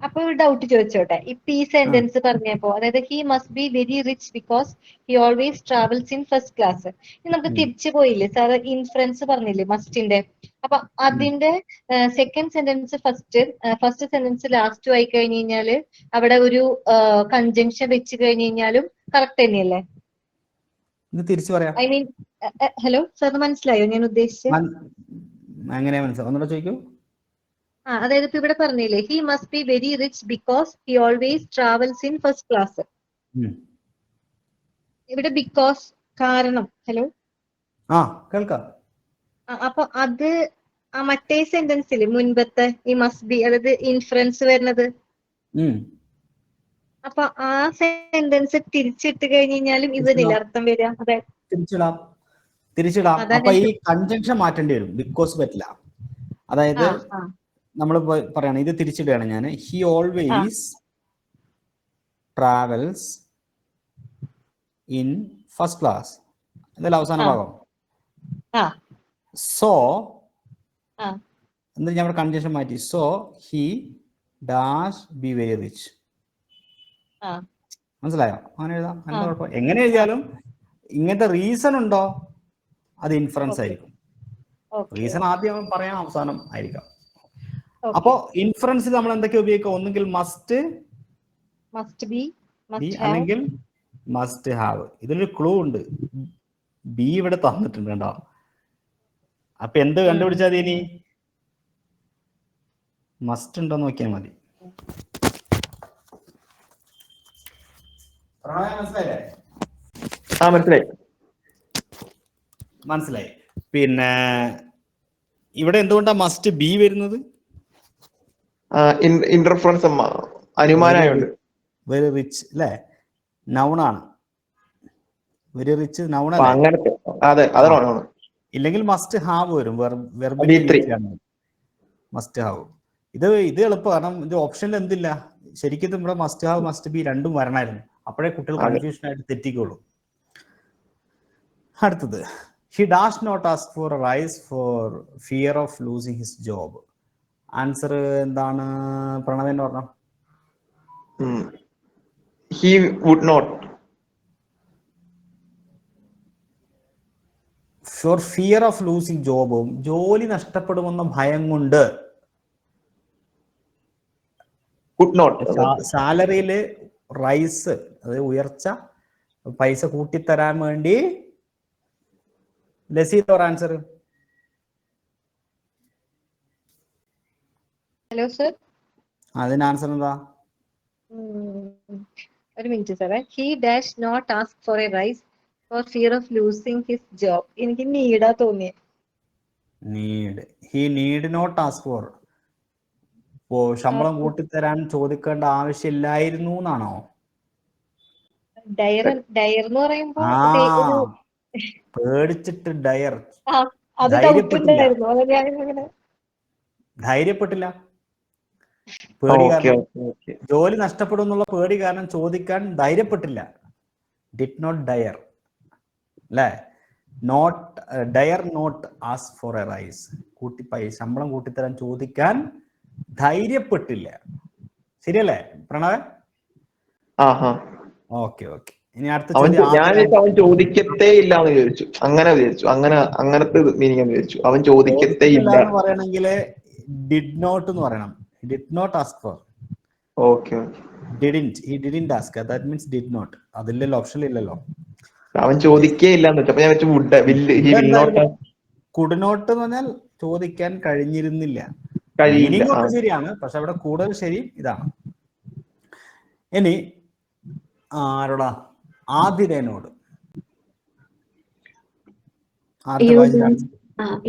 അപ്പൊ ഒരു ഡൗട്ട് ചോദിച്ചോട്ടെ. ഇപ്പൊ ഈ സെന്റൻസ് പറഞ്ഞപ്പോ, അതായത് he must be very rich because he always travels in first class. നമുക്ക് തിരിച്ചു പോയില്ലേ സാറ്, ഇൻഫറൻസ് പറഞ്ഞില്ലേ മസ്റ്റിന്റെ. അപ്പൊ അതിന്റെ second sentence first sentence last ആയി കഴിഞ്ഞു കഴിഞ്ഞാല് അവിടെ ഒരു കൺജങ്ഷൻ വെച്ച് കഴിഞ്ഞു കഴിഞ്ഞാലും കറക്റ്റ് തന്നെയല്ലേ? ഇത് തിരിച്ചു പറയാം. ഐ മീൻ, ഹലോ സാറിന് മനസ്സിലായോ ഞാൻ ഉദ്ദേശിച്ചത്? എങ്ങനെയാ മനസ്സിലാവും? ഒന്നുകൂടെ ചോദിക്കൂ. അതായത് ഇപ്പൊ ഇവിടെ പറഞ്ഞില്ലേ he must be very rich because he always travels in first class. ഇവിടെ ബിക്കോസ് കാരണം. ഹലോ കേൾക്കാം. അപ്പൊ അത് മറ്റേ സെന്റൻസിൽ മുൻപത്തെ ഈ മസ്റ്റ് ബി, അതായത് ഇൻഫറൻസ് വരുന്നത്, അപ്പൊ ആ സെന്റൻസ് തിരിച്ചിട്ട് കഴിഞ്ഞ് കഴിഞ്ഞാലും ഇതിനില്ല അർത്ഥം വരിക. അതെ, തിരിച്ചിടാം. അപ്പൊ ഈ കൺജങ്ഷൻ മാറ്റേണ്ടി വരും. ബിക്കോസ് പറ്റില്ല. അതായത് നമ്മൾ പറയണം, ഇത് തിരിച്ചിടുകയാണ് ഞാൻ. He always travels in first class. ഇതല്ല അവസാന ഭാഗം. സോ എന്നിട്ട് ഞാൻ കൺജങ്ഷൻ മാറ്റി. So he dash be very rich. മനസ്സിലായോ? അങ്ങനെ എഴുതാം, നല്ല കുഴപ്പം. എങ്ങനെ എഴുതിയാലും ഇങ്ങനത്തെ റീസൺ ഉണ്ടോ അത് ഇൻഫറൻസ് ആയിരിക്കും. റീസൺ ആദ്യം പറയാം, അവസാനം ആയിരിക്കാം. അപ്പോ ഇൻഫറൻസ് നമ്മൾ എന്തൊക്കെ ഉപയോഗിക്കുക? ഒന്നുകിൽ മസ്റ്റ് ബി അല്ലെങ്കിൽ മസ്റ്റ് ഹാവ്. ഇതിലൊരു ക്ലൂ ഉണ്ട്. ബി ഇവിടെ തന്നിട്ടുണ്ട് കേട്ടോ. അപ്പൊ എന്ത് കണ്ടുപിടിച്ചാൽ ഇനി മസ്റ്റ് ഉണ്ടോ നോക്കിയാൽ മതി. മനസ്സിലായി. പിന്നെ ഇവിടെ എന്തുകൊണ്ടാ മസ്റ്റ് ബി വരുന്നത്? ഇന്റർഫറൻസ് അനുമാനമായുണ്ട്. വെരി റിച്ച് അല്ലേ? നൗണാണ്. Very rich noun. ഇല്ലെങ്കിൽ മസ്റ്റ് ഹാവ് വരും. Must have. ഇത് എളുപ്പം. കാരണം ഇത് ഓപ്ഷനിൽ എന്തില്ല, ശരിക്കും ഇവിടെ മസ്റ്റ് ഹാവ് മസ്റ്റ് ബി രണ്ടും വരണമായിരുന്നു. അപ്പോഴേ കുട്ടികൾ കൺഫ്യൂഷൻ ആയിട്ട് തെറ്റിക്കുള്ളൂ. അടുത്തത്, he dash not ask for a rice for fear of losing his job. Answer എന്താണ് പ്രണവൻ പറഞ്ഞോ? He would not. For fear of losing ജോബും, ജോലി നഷ്ടപ്പെടുമെന്ന ഭയം കൊണ്ട്. സാലറിയില് റൈസ്, അതായത് ഉയർച്ച, പൈസ കൂട്ടിത്തരാൻ വേണ്ടി. Laseetha or answer? Hello sir, അതിന് ആൻസർ എന്താ? ഒരു മിനിറ്റ് സാറേ. He dash not ask for a rice for fear of losing his job. എനിക്ക് നീഡാ തോന്നിയ. He need not ask for. ശമ്പളം കൂട്ടിത്തരാൻ ചോദിക്കേണ്ട ആവശ്യമില്ലായിരുന്നു എന്നാണോ? ഡയർ എന്ന് പറയുമ്പോ പേടിച്ചിട്ട് ഡയർ. ധൈര്യപ്പെട്ടില്ല. പേടി കാരണം, ജോലി നഷ്ടപ്പെടും എന്നുള്ള പേടി കാരണം ചോദിക്കാൻ ധൈര്യപ്പെട്ടില്ല. ഡിഡ് നോട്ട് ഡയർ അല്ലേ? Not dare not ask for a rise. ശമ്പളം കൂട്ടിത്തരാൻ ചോദിക്കാൻ ധൈര്യപ്പെട്ടില്ല. ശരിയല്ലേ പ്രണവൻ? ഓക്കെ. ഇനി അടുത്ത ചോദ്യം. അവൻ ചോദിക്കത്തേ ഇല്ല എന്ന് വിചാരിച്ചു. അങ്ങനത്തെ മീനിങ് വിചാരിച്ചു. അവൻ ചോദിക്കത്തേ ഇല്ല എന്ന് പറയണമെങ്കിൽ ഡിഡ് നോട്ട് എന്ന് പറയണം. Did not ask for. he didn't ask. that means did not. അതില്ലല്ലോ, ഓപ്ഷൻ ഇല്ലല്ലോ. അവൻ ചോദിക്കേ ഇല്ല എന്ന് വെച്ചപ്പോ ഞാൻ വെച്ചു കുഡ് നോട്ട് എന്ന് പറഞ്ഞാൽ ചോദിക്കാൻ കഴിഞ്ഞിരുന്നില്ല. മീനിങ് ഒക്കെ ശരിയാണ്, പക്ഷെ അവിടെ കൂടുതൽ ശരി ഇതാണ്. ഇനി ആരോടാ? ആതിരേനോട്.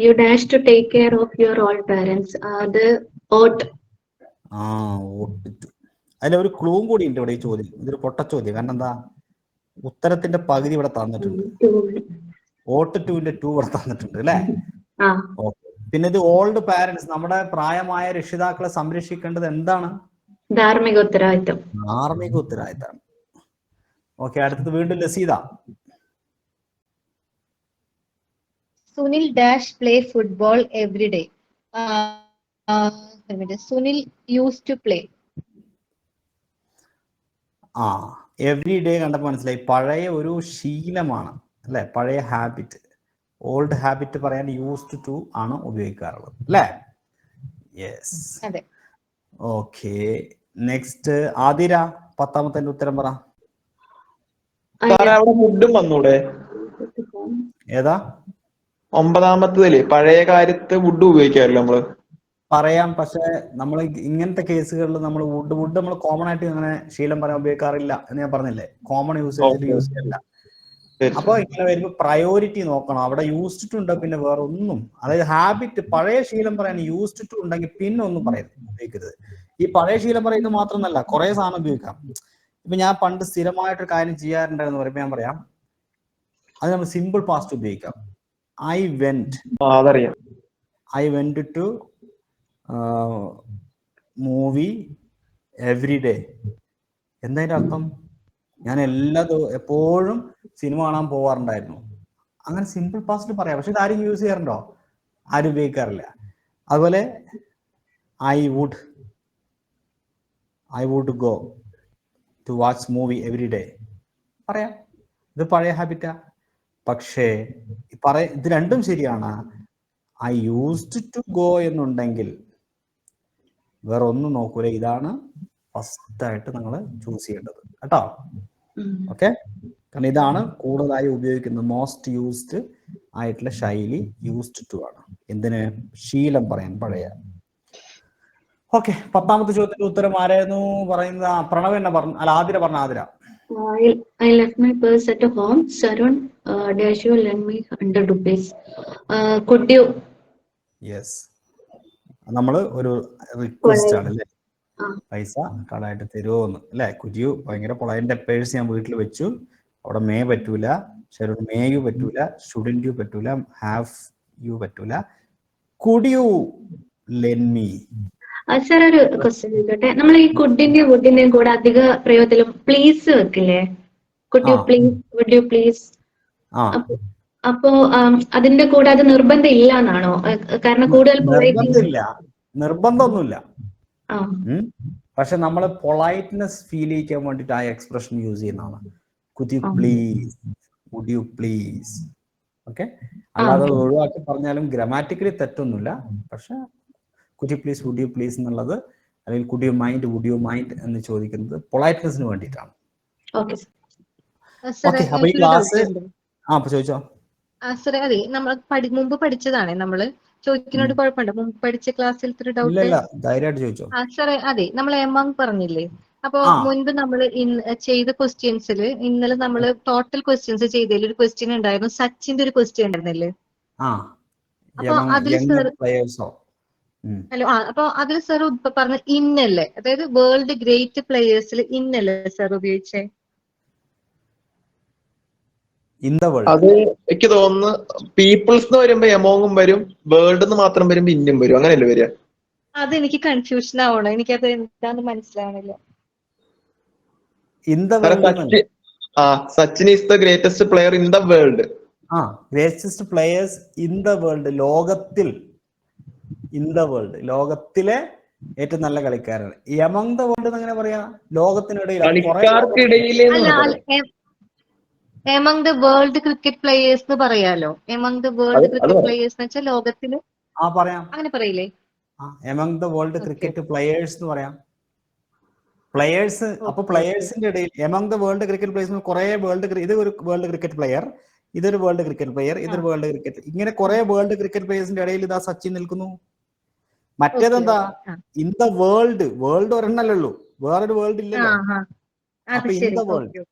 You dash to take care of your old parents. അത് ought. അതിലൊരു ക്ലൂവും കൂടി ഉണ്ട് ഇവിടെ ഈ ചോദ്യം. ഇതൊരു പൊട്ട ചോദ്യം. കാരണം എന്താ, ഉത്തരത്തിന്റെ പകുതി ഇവിടെ തന്നിട്ടുണ്ട്. ought to-ന്റെ 2 ഇവിടെ തന്നിട്ടുണ്ട് അല്ലേ? പിന്നെ ഇത് ഓൾഡ് പാരന്റ്സ്, നമ്മുടെ പ്രായമായ രക്ഷിതാക്കളെ സംരക്ഷിക്കേണ്ടത് എന്താണ്? ധാർമ്മിക ഉത്തരവാദിത്തം. ഓക്കെ, അടുത്തത് വീണ്ടും Laseeda. Sunil dash play football every day. Sunil use to play. ആ എവറി ഡേ കണ്ടപ്പോൾ മനസ്സിലായി പഴയ ഒരു ശീലമാണ് അല്ലെ, പഴയ ഹാബിറ്റ്. ഓൾഡ് ഹാബിറ്റ് പറയാൻ യൂസ്ഡ് ടു ആണ് ഉപയോഗിക്കാറുള്ളത് അല്ലേ? യെസ്. അതെ. ഓക്കെ, നെക്സ്റ്റ് ആതിര 10ാമത്തെ ഉത്തരം പറ. സാറേ അവിടെ ഫുഡും വന്നൂടെ? ഏതാ? 9ാമത്തേതില് പഴയ കാര്യത്ത് വുഡ് ഉപയോഗിക്കാറില്ല നമ്മള്. പറയാം, പക്ഷെ നമ്മൾ ഇങ്ങനത്തെ കേസുകളിൽ നമ്മൾ വുഡ് നമ്മൾ കോമൺ ആയിട്ട് അങ്ങനെ ശീലം പറയാൻ ഉപയോഗിക്കാറില്ല എന്ന് ഞാൻ പറഞ്ഞില്ലേ, കോമൺ യൂസേജിൽ യൂസ് ചെയ്യില്ല. അപ്പൊ ഇങ്ങനെ വരുമ്പോ പ്രയോറിറ്റി നോക്കണം, അവിടെ യൂസ്ഡ് ടു ഉണ്ടോ പിന്നെ വേറെ ഒന്നും, അതായത് ഹാബിറ്റ് പഴയ ശീലം പറയാൻ യൂസ്ഡ് ടു ഉണ്ടെങ്കിൽ പിന്നെ ഒന്നും ഉപയോഗിക്കരുത്. ഈ പഴയ ശീലം പറയുന്നത് മാത്രമല്ല, കുറെ സാധനം ഉപയോഗിക്കാം. ഇപ്പൊ ഞാൻ പണ്ട് സ്ഥിരമായിട്ടൊരു കാര്യം ചെയ്യാറുണ്ടെന്ന് പറയുമ്പോൾ ഞാൻ പറയാം, അത് നമ്മൾ സിമ്പിൾ പാസ്റ്റ് ഉപയോഗിക്കാം. I went to movie every day. എന്താ അതിന്റെ അർത്ഥം? ഞാൻ എപ്പോഴും സിനിമ കാണാൻ പോവാറുണ്ടായിരുന്നു. അങ്ങനെ സിമ്പിൾ പാസ്റ്റിൽ പറയാം, പക്ഷെ ഇത് ആരും യൂസ് ചെയ്യാറുണ്ടോ? ആരും ഉപയോഗിക്കാറില്ല. അതുപോലെ I would go to watch movie every day പറയാം, ഇത് പഴയ ഹാബിറ്റാ. പക്ഷേ ഇത് രണ്ടും ശരിയാണ്. ഐ യൂസ്ഡ് ടു ഗോ എന്നുണ്ടെങ്കിൽ വേറെ ഒന്നും നോക്കൂല, ഇതാണ് ഫസ്റ്റ് ആയിട്ട് നിങ്ങൾ ചൂസ് ചെയ്യേണ്ടത് കേട്ടോ. ഓക്കെ, കാരണം ഇതാണ് കൂടുതലായി ഉപയോഗിക്കുന്നത്, മോസ്റ്റ് യൂസ്ഡ് ആയിട്ടുള്ള ശൈലി യൂസ്ഡ് ടു ആണ്. എന്തിന്? ശീലം പറയാൻ, പഴയ. ഓക്കെ, 10ാമത്തെ ചോദ്യത്തിന്റെ ഉത്തരം ആരായിരുന്നു പറയുന്നത്? പ്രണവ് എന്നെ പറഞ്ഞു, അല്ല ആതിര പറഞ്ഞ. Athira I left my purse at home. Sarun, dash you lend me 100 rupees. Could you? Yes, നമ്മള് ഒരു റിക്വസ്റ്റ് ആണ് അല്ലേ, പൈസ കടായിട്ട് തരുമോന്ന് അല്ലെ. കുര്യു ഭയങ്കര പൊളൈൻ്റെ പേഴ്സ് ഞാൻ വീട്ടിൽ വെച്ചു, അവിടെ പറ്റൂല, ഷെറുഡ് മേയു പറ്റൂല, ഷുഡന്റ് യു പറ്റൂല, ഹാവ് യു പറ്റൂല, could you lend me. Sir ഒരു ക്വസ്റ്റ്യൻ ചോദിക്കട്ടെ, നമ്മൾ ഈ കുഡിന്റെയും വുഡിന്റെയും കൂടെ അധിക പ്രയോഗത്തിലും പ്ലീസ് വെക്കില്ലേ? Could you please, would you please. അപ്പോ അതിന്റെ കൂടെ അത് നിർബന്ധം ഇല്ല എന്നാണോ? കാരണം കൂടുതൽ നിർബന്ധമൊന്നുമില്ല, പക്ഷെ നമ്മൾ പൊളൈറ്റ്നെസ് ഫീൽ ചെയ്യിക്കാൻ വേണ്ടിട്ട് ആ എക്സ്പ്രഷൻ യൂസ് ചെയ്യുന്നതാണ്. Could you please, would you please. Okay, അല്ലാതെ ഒഴിവാക്കി പറഞ്ഞാലും ഗ്രാമാറ്റിക്കലി തെറ്റൊന്നുമില്ല, പക്ഷെ could you please, would you please എന്നുള്ളത്, അല്ലെങ്കിൽ could you mind, would you mind എന്ന് ചോദിക്കുന്നത് പൊളൈറ്റ്നെസിന് വേണ്ടിയിട്ടാണ്. അപ്പൊ ഈ ക്ലാസ് ചോദിച്ചോ. സാറേ അതെ, നമ്മൾ മുമ്പ് പഠിച്ചതാണ്, നമ്മള് ചോദിക്കുന്നോട് കുഴപ്പമുണ്ടോ? മുമ്പ് പഠിച്ച ക്ലാസ്സിൽ ഇത്ര ഡൗട്ട്. ധൈര്യമായിട്ട് ചോദിച്ചോ. സാറേ അതെ, നമ്മൾ എമംഗ് പറഞ്ഞില്ലേ, അപ്പൊ മുൻപ് നമ്മൾ ചെയ്ത ക്വസ്റ്റ്യൻസിൽ ഇന്നലെ നമ്മൾ ടോട്ടൽ ക്വസ്റ്റ്യൻസ് ചെയ്തതിൽ ഒരു ക്വസ്റ്റ്യൻ ഉണ്ടായിരുന്നു, സച്ചിന്റെ ഒരു ക്വസ്റ്റ്യൻ ഉണ്ടായിരുന്നില്ലേ? അപ്പൊ അതിൽ സാർ അപ്പൊ അതിൽ സാർ പറഞ്ഞ ഇന്നല്ലേ, അതായത് വേൾഡ് ഗ്രേറ്റ് പ്ലേയേഴ്സിൽ ഇന്നല്ലേ സാർ ഉപയോഗിച്ചേ? അത് എനിക്ക് തോന്നുന്നു പീപ്പിൾസ് എന്ന് വരുമ്പോ എമോങ്ങും വരും, വേൾഡ് മാത്രം വരുമ്പോ ഇന്നും വരും, അങ്ങനെയല്ലേ വരിക? അതെനിക്ക് കൺഫ്യൂഷൻ ആവണം, എനിക്കത് എന്താന്ന് മനസ്സിലാവണില്ല. Sachin is the greatest player in the world. Greatest players in the world, ലോകത്തിൽ, ഇൻ ദ വേൾഡ്, ലോകത്തിലെ ഏറ്റവും നല്ല കളിക്കാരാണ്. എമംഗ് ദ വേൾഡ് അങ്ങനെ പറയാ, ലോകത്തിനിടയിൽ, among the world cricket players എന്ന് പറയാലോ. Among the world cricket players എന്ന് വെച്ചാൽ ലോകത്തില് പറയാം, അങ്ങനെ പറയില്ലേ? Among the world cricket players എന്ന് പറയാം. പ്ലേയേഴ്സ്, അപ്പൊ പ്ലേയേഴ്സിന്റെ ഇടയിൽ among the world cricket players കുറെ ഇത് ഒരു വേൾഡ് ക്രിക്കറ്റ് പ്ലെയർ, ഇതൊരു വേൾഡ് ക്രിക്കറ്റ് പ്ലെയർ, ഇതൊരു വേൾഡ് ക്രിക്കറ്റ്, ഇങ്ങനെ കുറെ വേൾഡ് ക്രിക്കറ്റ് പ്ലേയേഴ്സിന്റെ ഇടയിൽ ഇതാ സച്ചിൻ നിൽക്കുന്നു. മറ്റേതെന്താ? ഇൻ ദ വേൾഡ്, വേൾഡ് ഒരെണ്ണല്ലേ ഉള്ളൂ, വേറൊരു വേൾഡ് ഇല്ലല്ലോ. അപ്പൊ ഇൻ ദ വേൾഡ്,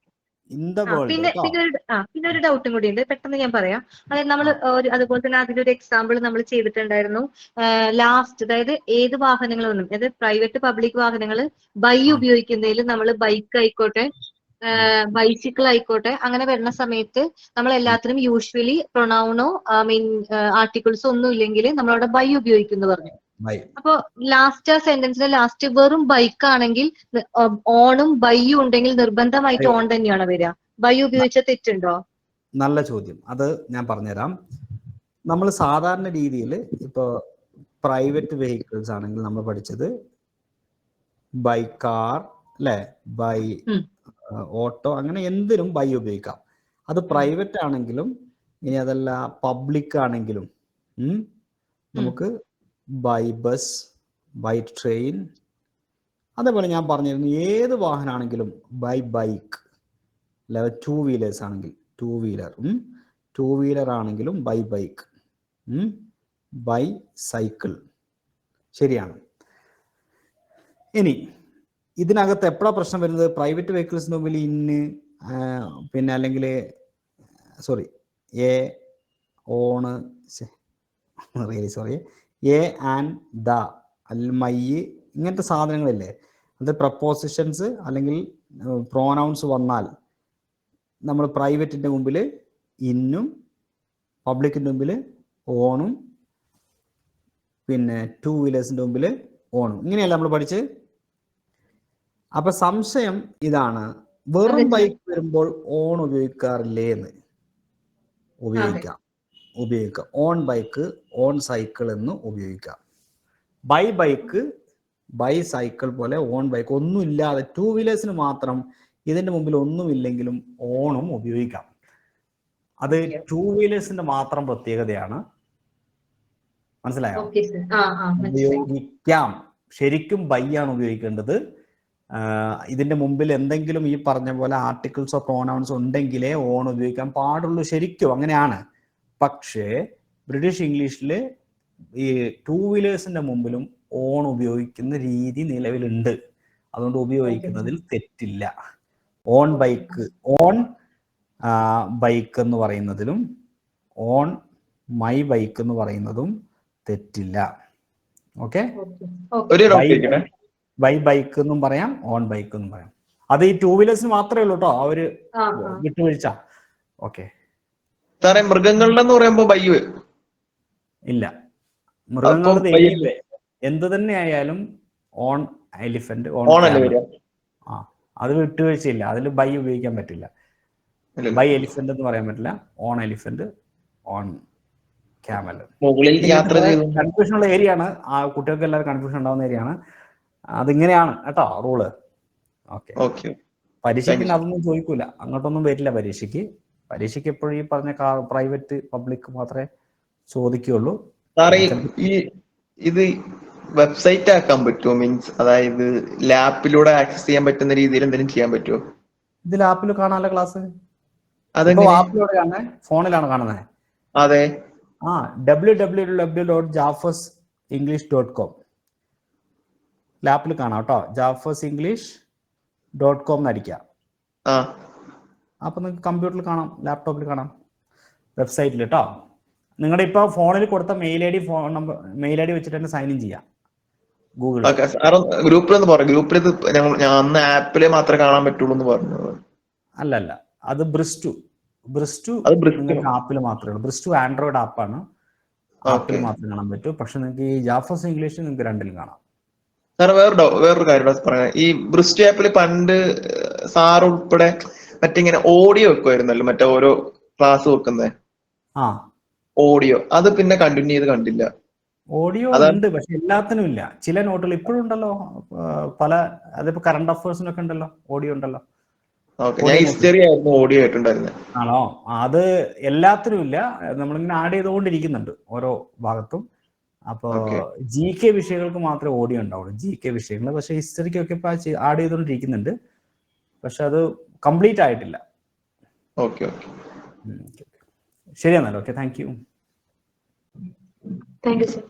പിന്നെ ഒരു ഡൗട്ടും കൂടി ഉണ്ട്, പെട്ടെന്ന് ഞാൻ പറയാം. അതായത് നമ്മൾ അതുപോലെ തന്നെ അതിലൊരു എക്സാമ്പിൾ നമ്മൾ ചെയ്തിട്ടുണ്ടായിരുന്നു ലാസ്റ്റ്, അതായത് ഏത് വാഹനങ്ങളൊന്നും, അതായത് പ്രൈവറ്റ് പബ്ലിക് വാഹനങ്ങൾ ബൈ ഉപയോഗിക്കുന്നതിൽ നമ്മൾ ബൈക്ക് ആയിക്കോട്ടെ ബൈസിക്കിൾ ആയിക്കോട്ടെ അങ്ങനെ വരുന്ന സമയത്ത് നമ്മൾ എല്ലാത്തിനും യൂഷ്വലി പ്രൊണൗണോ ആർട്ടിക്കിൾസോ ഒന്നും ഇല്ലെങ്കിൽ നമ്മളവിടെ ബൈ ഉപയോഗിക്കുന്നു പറഞ്ഞു. അപ്പൊ ലാസ്റ്റ് ആ സെന്റൻസിലെ ലാസ്റ്റ് വെറും ബൈക്ക് ആണെങ്കിൽ ഓണും ബൈയും ഉണ്ടെങ്കിൽ നിർബന്ധമായിട്ട് ഓൺ തന്നെയാണ് വരിക. ബൈ ഉപയോഗിച്ച തെറ്റുണ്ടോ? നല്ല ചോദ്യം, അത് ഞാൻ പറഞ്ഞുതരാം. നമ്മൾ സാധാരണ രീതിയിൽ ഇപ്പൊ പ്രൈവറ്റ് വെഹിക്കിൾസ് ആണെങ്കിൽ നമ്മൾ പഠിച്ചത് ബൈ കാർ അല്ലെ, ബൈ ഓട്ടോ അങ്ങനെ എന്തിനും ബൈ ഉപയോഗിക്കാം. അത് പ്രൈവറ്റ് ആണെങ്കിലും ഇനി അതല്ല പബ്ലിക് ആണെങ്കിലും നമുക്ക് ബൈ ബസ്, ബൈ ട്രെയിൻ, അതേപോലെ ഞാൻ പറഞ്ഞിരുന്നു ഏത് വാഹനമാണെങ്കിലും ബൈ ബൈക്ക്, അല്ല ടൂ വീലേഴ്സ് ആണെങ്കിൽ ടൂ വീലർ ആണെങ്കിലും ബൈ ബൈക്ക്, ബൈ സൈക്കിൾ. ശരിയാണ്. ഇനി ഇതിനകത്ത് എപ്പോഴാണ് പ്രശ്നം വരുന്നത്? പ്രൈവറ്റ് വെഹിക്കിൾസിന് മുമ്പിൽ ഇന്ന് പിന്നെ അല്ലെങ്കിൽ sorry on A and the അല്ലെങ്കിൽ മൈ ഇങ്ങനത്തെ സാധനങ്ങളില്ലേ, അത് പ്രപ്പോസിഷൻസ് അല്ലെങ്കിൽ പ്രോനൗൺസ് വന്നാൽ നമ്മൾ പ്രൈവറ്റിൻ്റെ മുമ്പിൽ ഇന്നും പബ്ലിക്കിൻ്റെ മുമ്പിൽ ഓണും പിന്നെ ടൂ വീലേഴ്സിൻ്റെ മുമ്പിൽ ഓണും, ഇങ്ങനെയല്ല നമ്മൾ പഠിച്ച്. അപ്പൊ സംശയം ഇതാണ്, വെറും ബൈക്ക് വരുമ്പോൾ ഓൺ ഉപയോഗിക്കാറില്ലേ എന്ന്. ഉപയോഗിക്കാം. ഓൺ ബൈക്ക്, ഓൺ സൈക്കിൾ എന്ന് ഉപയോഗിക്കാം. ബൈ ബൈക്ക്, ബൈ സൈക്കിൾ പോലെ ഓൺ ബൈക്ക് ഒന്നും ഇല്ലാതെ ടൂ വീലേഴ്സിന് മാത്രം ഇതിന്റെ മുമ്പിൽ ഒന്നുമില്ലെങ്കിലും ഓണും ഉപയോഗിക്കാം. അത് ടൂ വീലേഴ്സിന്റെ മാത്രം പ്രത്യേകതയാണ്. മനസ്സിലായോ? ഉപയോഗിക്കാം. ശരിക്കും ബൈ ആണ് ഉപയോഗിക്കേണ്ടത്. ഇതിന്റെ മുമ്പിൽ എന്തെങ്കിലും ഈ പറഞ്ഞ പോലെ ആർട്ടിക്കിൾസോ പ്രോനൗൺസോ ഉണ്ടെങ്കിലേ ഓൺ ഉപയോഗിക്കാൻ പാടുള്ളൂ. ശരിക്കും അങ്ങനെയാണ്. പക്ഷേ ബ്രിട്ടീഷ് ഇംഗ്ലീഷിൽ ഈ ടൂ വീലേഴ്സിന്റെ മുമ്പിലും ഓൺ ഉപയോഗിക്കുന്ന രീതി നിലവിലുണ്ട്. അതുകൊണ്ട് ഉപയോഗിക്കുന്നതിൽ തെറ്റില്ല. ഓൺ ബൈക്ക്, ഓൺ ബൈക്ക് എന്ന് പറയുന്നതിലും ഓൺ മൈ ബൈക്ക് എന്ന് പറയുന്നതും തെറ്റില്ല. ഓക്കെ, ബൈ ബൈക്ക് എന്നും പറയാം, ഓൺ ബൈക്ക് എന്നും പറയാം. അത് ഈ ടൂ വീലേഴ്സിന് മാത്രമേ ഉള്ളൂ കേട്ടോ ആ ഒരു വിട്ടുവീഴ്ച. ഓക്കെ. മൃഗങ്ങളുടെ പറയുമ്പോ ബൈ ഇല്ല, മൃഗങ്ങളുടെ എന്ത് തന്നെ ആയാലും ഓൺ എലിഫന്റ്, ഓൺ അത് വിട്ടുവീഴ്ചയില്ല. അതിൽ ബൈ ഉപയോഗിക്കാൻ പറ്റില്ല. ബൈ എലിഫന്റ് എന്ന് പറയാൻ പറ്റില്ല. On elephant, on camel. Confusion ഉള്ള ഏരിയ ആണ്. ആ കുട്ടികൾക്ക് എല്ലാവരും കൺഫ്യൂഷൻ ഉണ്ടാവുന്ന ഏരിയ ആണ്. അതിങ്ങനെയാണ് കേട്ടോ റൂള്. ഓക്കെ. പരീക്ഷയ്ക്ക് അതൊന്നും ചോദിക്കൂല, അങ്ങോട്ടൊന്നും വരില്ല പരീക്ഷയ്ക്ക്. പരീക്ഷയ്ക്ക് എപ്പോഴും ഈ പറഞ്ഞ പ്രൈവറ്റ് പബ്ലിക് മാത്രമേ ചോദിക്കുള്ളൂ. ഇത് വെബ്സൈറ്റ് ആക്കാൻ പറ്റുമോ? മീൻസ് അതായത് ലാപ്പിലൂടെ ആക്സസ് ചെയ്യാൻ പറ്റുന്ന രീതിയിൽ എന്തെങ്കിലും ചെയ്യാൻ പറ്റുമോ? ഇത് ലാപ്പിൽ കാണാനുള്ള ക്ലാസ് ആപ്പിലൂടെയാണ്, ഫോണിലാണ് കാണുന്നത്. അതെ. www.jaffersenglish.com ലാപ്പിൽ കാണാം കേട്ടോ. jaffersenglish.com എന്നടിക്കാം. അപ്പൊ നിങ്ങൾക്ക് കമ്പ്യൂട്ടറിൽ കാണാം, ലാപ്ടോപ്പിൽ കാണാം, വെബ്സൈറ്റിൽ കേട്ടോ. നിങ്ങളുടെ ഇപ്പൊ ഫോണിൽ കൊടുത്ത mail I D, phone number, mail I D വെച്ചിട്ട് തന്നെ സൈൻ ഇൻ ചെയ്യാം ഗൂഗിൾ. ഗ്രൂപ്പിൽ ഞാൻ അന്ന് ആപ്പിലെ മാത്രമേ കാണാൻ പറ്റുള്ളൂ എന്ന് പറഞ്ഞു. അല്ല, അത് ബ്രിസ്റ്റു നിങ്ങൾക്ക് ആപ്പിൽ മാത്രമേ ഉള്ളൂ. ബ്രിസ്റ്റു ആൻഡ്രോയിഡ് ആപ്പാണ്, ആപ്പിൽ മാത്രമേ കാണാൻ പറ്റൂ. പക്ഷെ നിങ്ങൾക്ക് ഈ ജാഫേഴ്സ് ഇംഗ്ലീഷ് നിങ്ങൾക്ക് രണ്ടിലും കാണാം. സാറ് വേറൊരു കാര്യം പറയാം. ഈ ബ്രിസ്റ്റു ആപ്പിൽ പണ്ട് സാർ ഉൾപ്പെടെ മറ്റിങ്ങനെ ഓഡിയോ വെക്കുമായിരുന്നല്ലോ, മറ്റേ ഓരോ ക്ലാസ് വെക്കുന്നത് ഓഡിയോ. അത് പിന്നെ കണ്ടിന്യൂ ചെയ്ത് കണ്ടില്ല. ഓഡിയോ ഉണ്ട്, പക്ഷെ എല്ലാത്തിനും ഇല്ല. ചില നോട്ടുകൾ ഇപ്പോഴും ഉണ്ടല്ലോ, പല അതിപ്പോ കറണ്ട് അഫയേഴ്സിനൊക്കെ ഉണ്ടല്ലോ ഓഡിയോ ഉണ്ടല്ലോ. ഓഡിയോ ആയിട്ടുണ്ടായിരുന്നത് ആണോ? അത് എല്ലാത്തിനും ഇല്ല. നമ്മളിങ്ങനെ ആഡ് ചെയ്തുകൊണ്ടിരിക്കുന്നുണ്ട് ഓരോ ഭാഗത്തും. അപ്പോ GK വിഷയങ്ങൾക്ക് മാത്രമേ ഓഡിയോ ഉണ്ടാവുള്ളൂ, GK വിഷയങ്ങൾ. പക്ഷെ ഹിസ്റ്ററിക്കൊക്കെ ഇപ്പൊ ആഡ് ചെയ്തുകൊണ്ടിരിക്കുന്നുണ്ട്, പക്ഷെ അത് കംപ്ലീറ്റ് ആയിട്ടില്ല. ശരി എന്നാൽ. Okay, thank U. Thank you sir.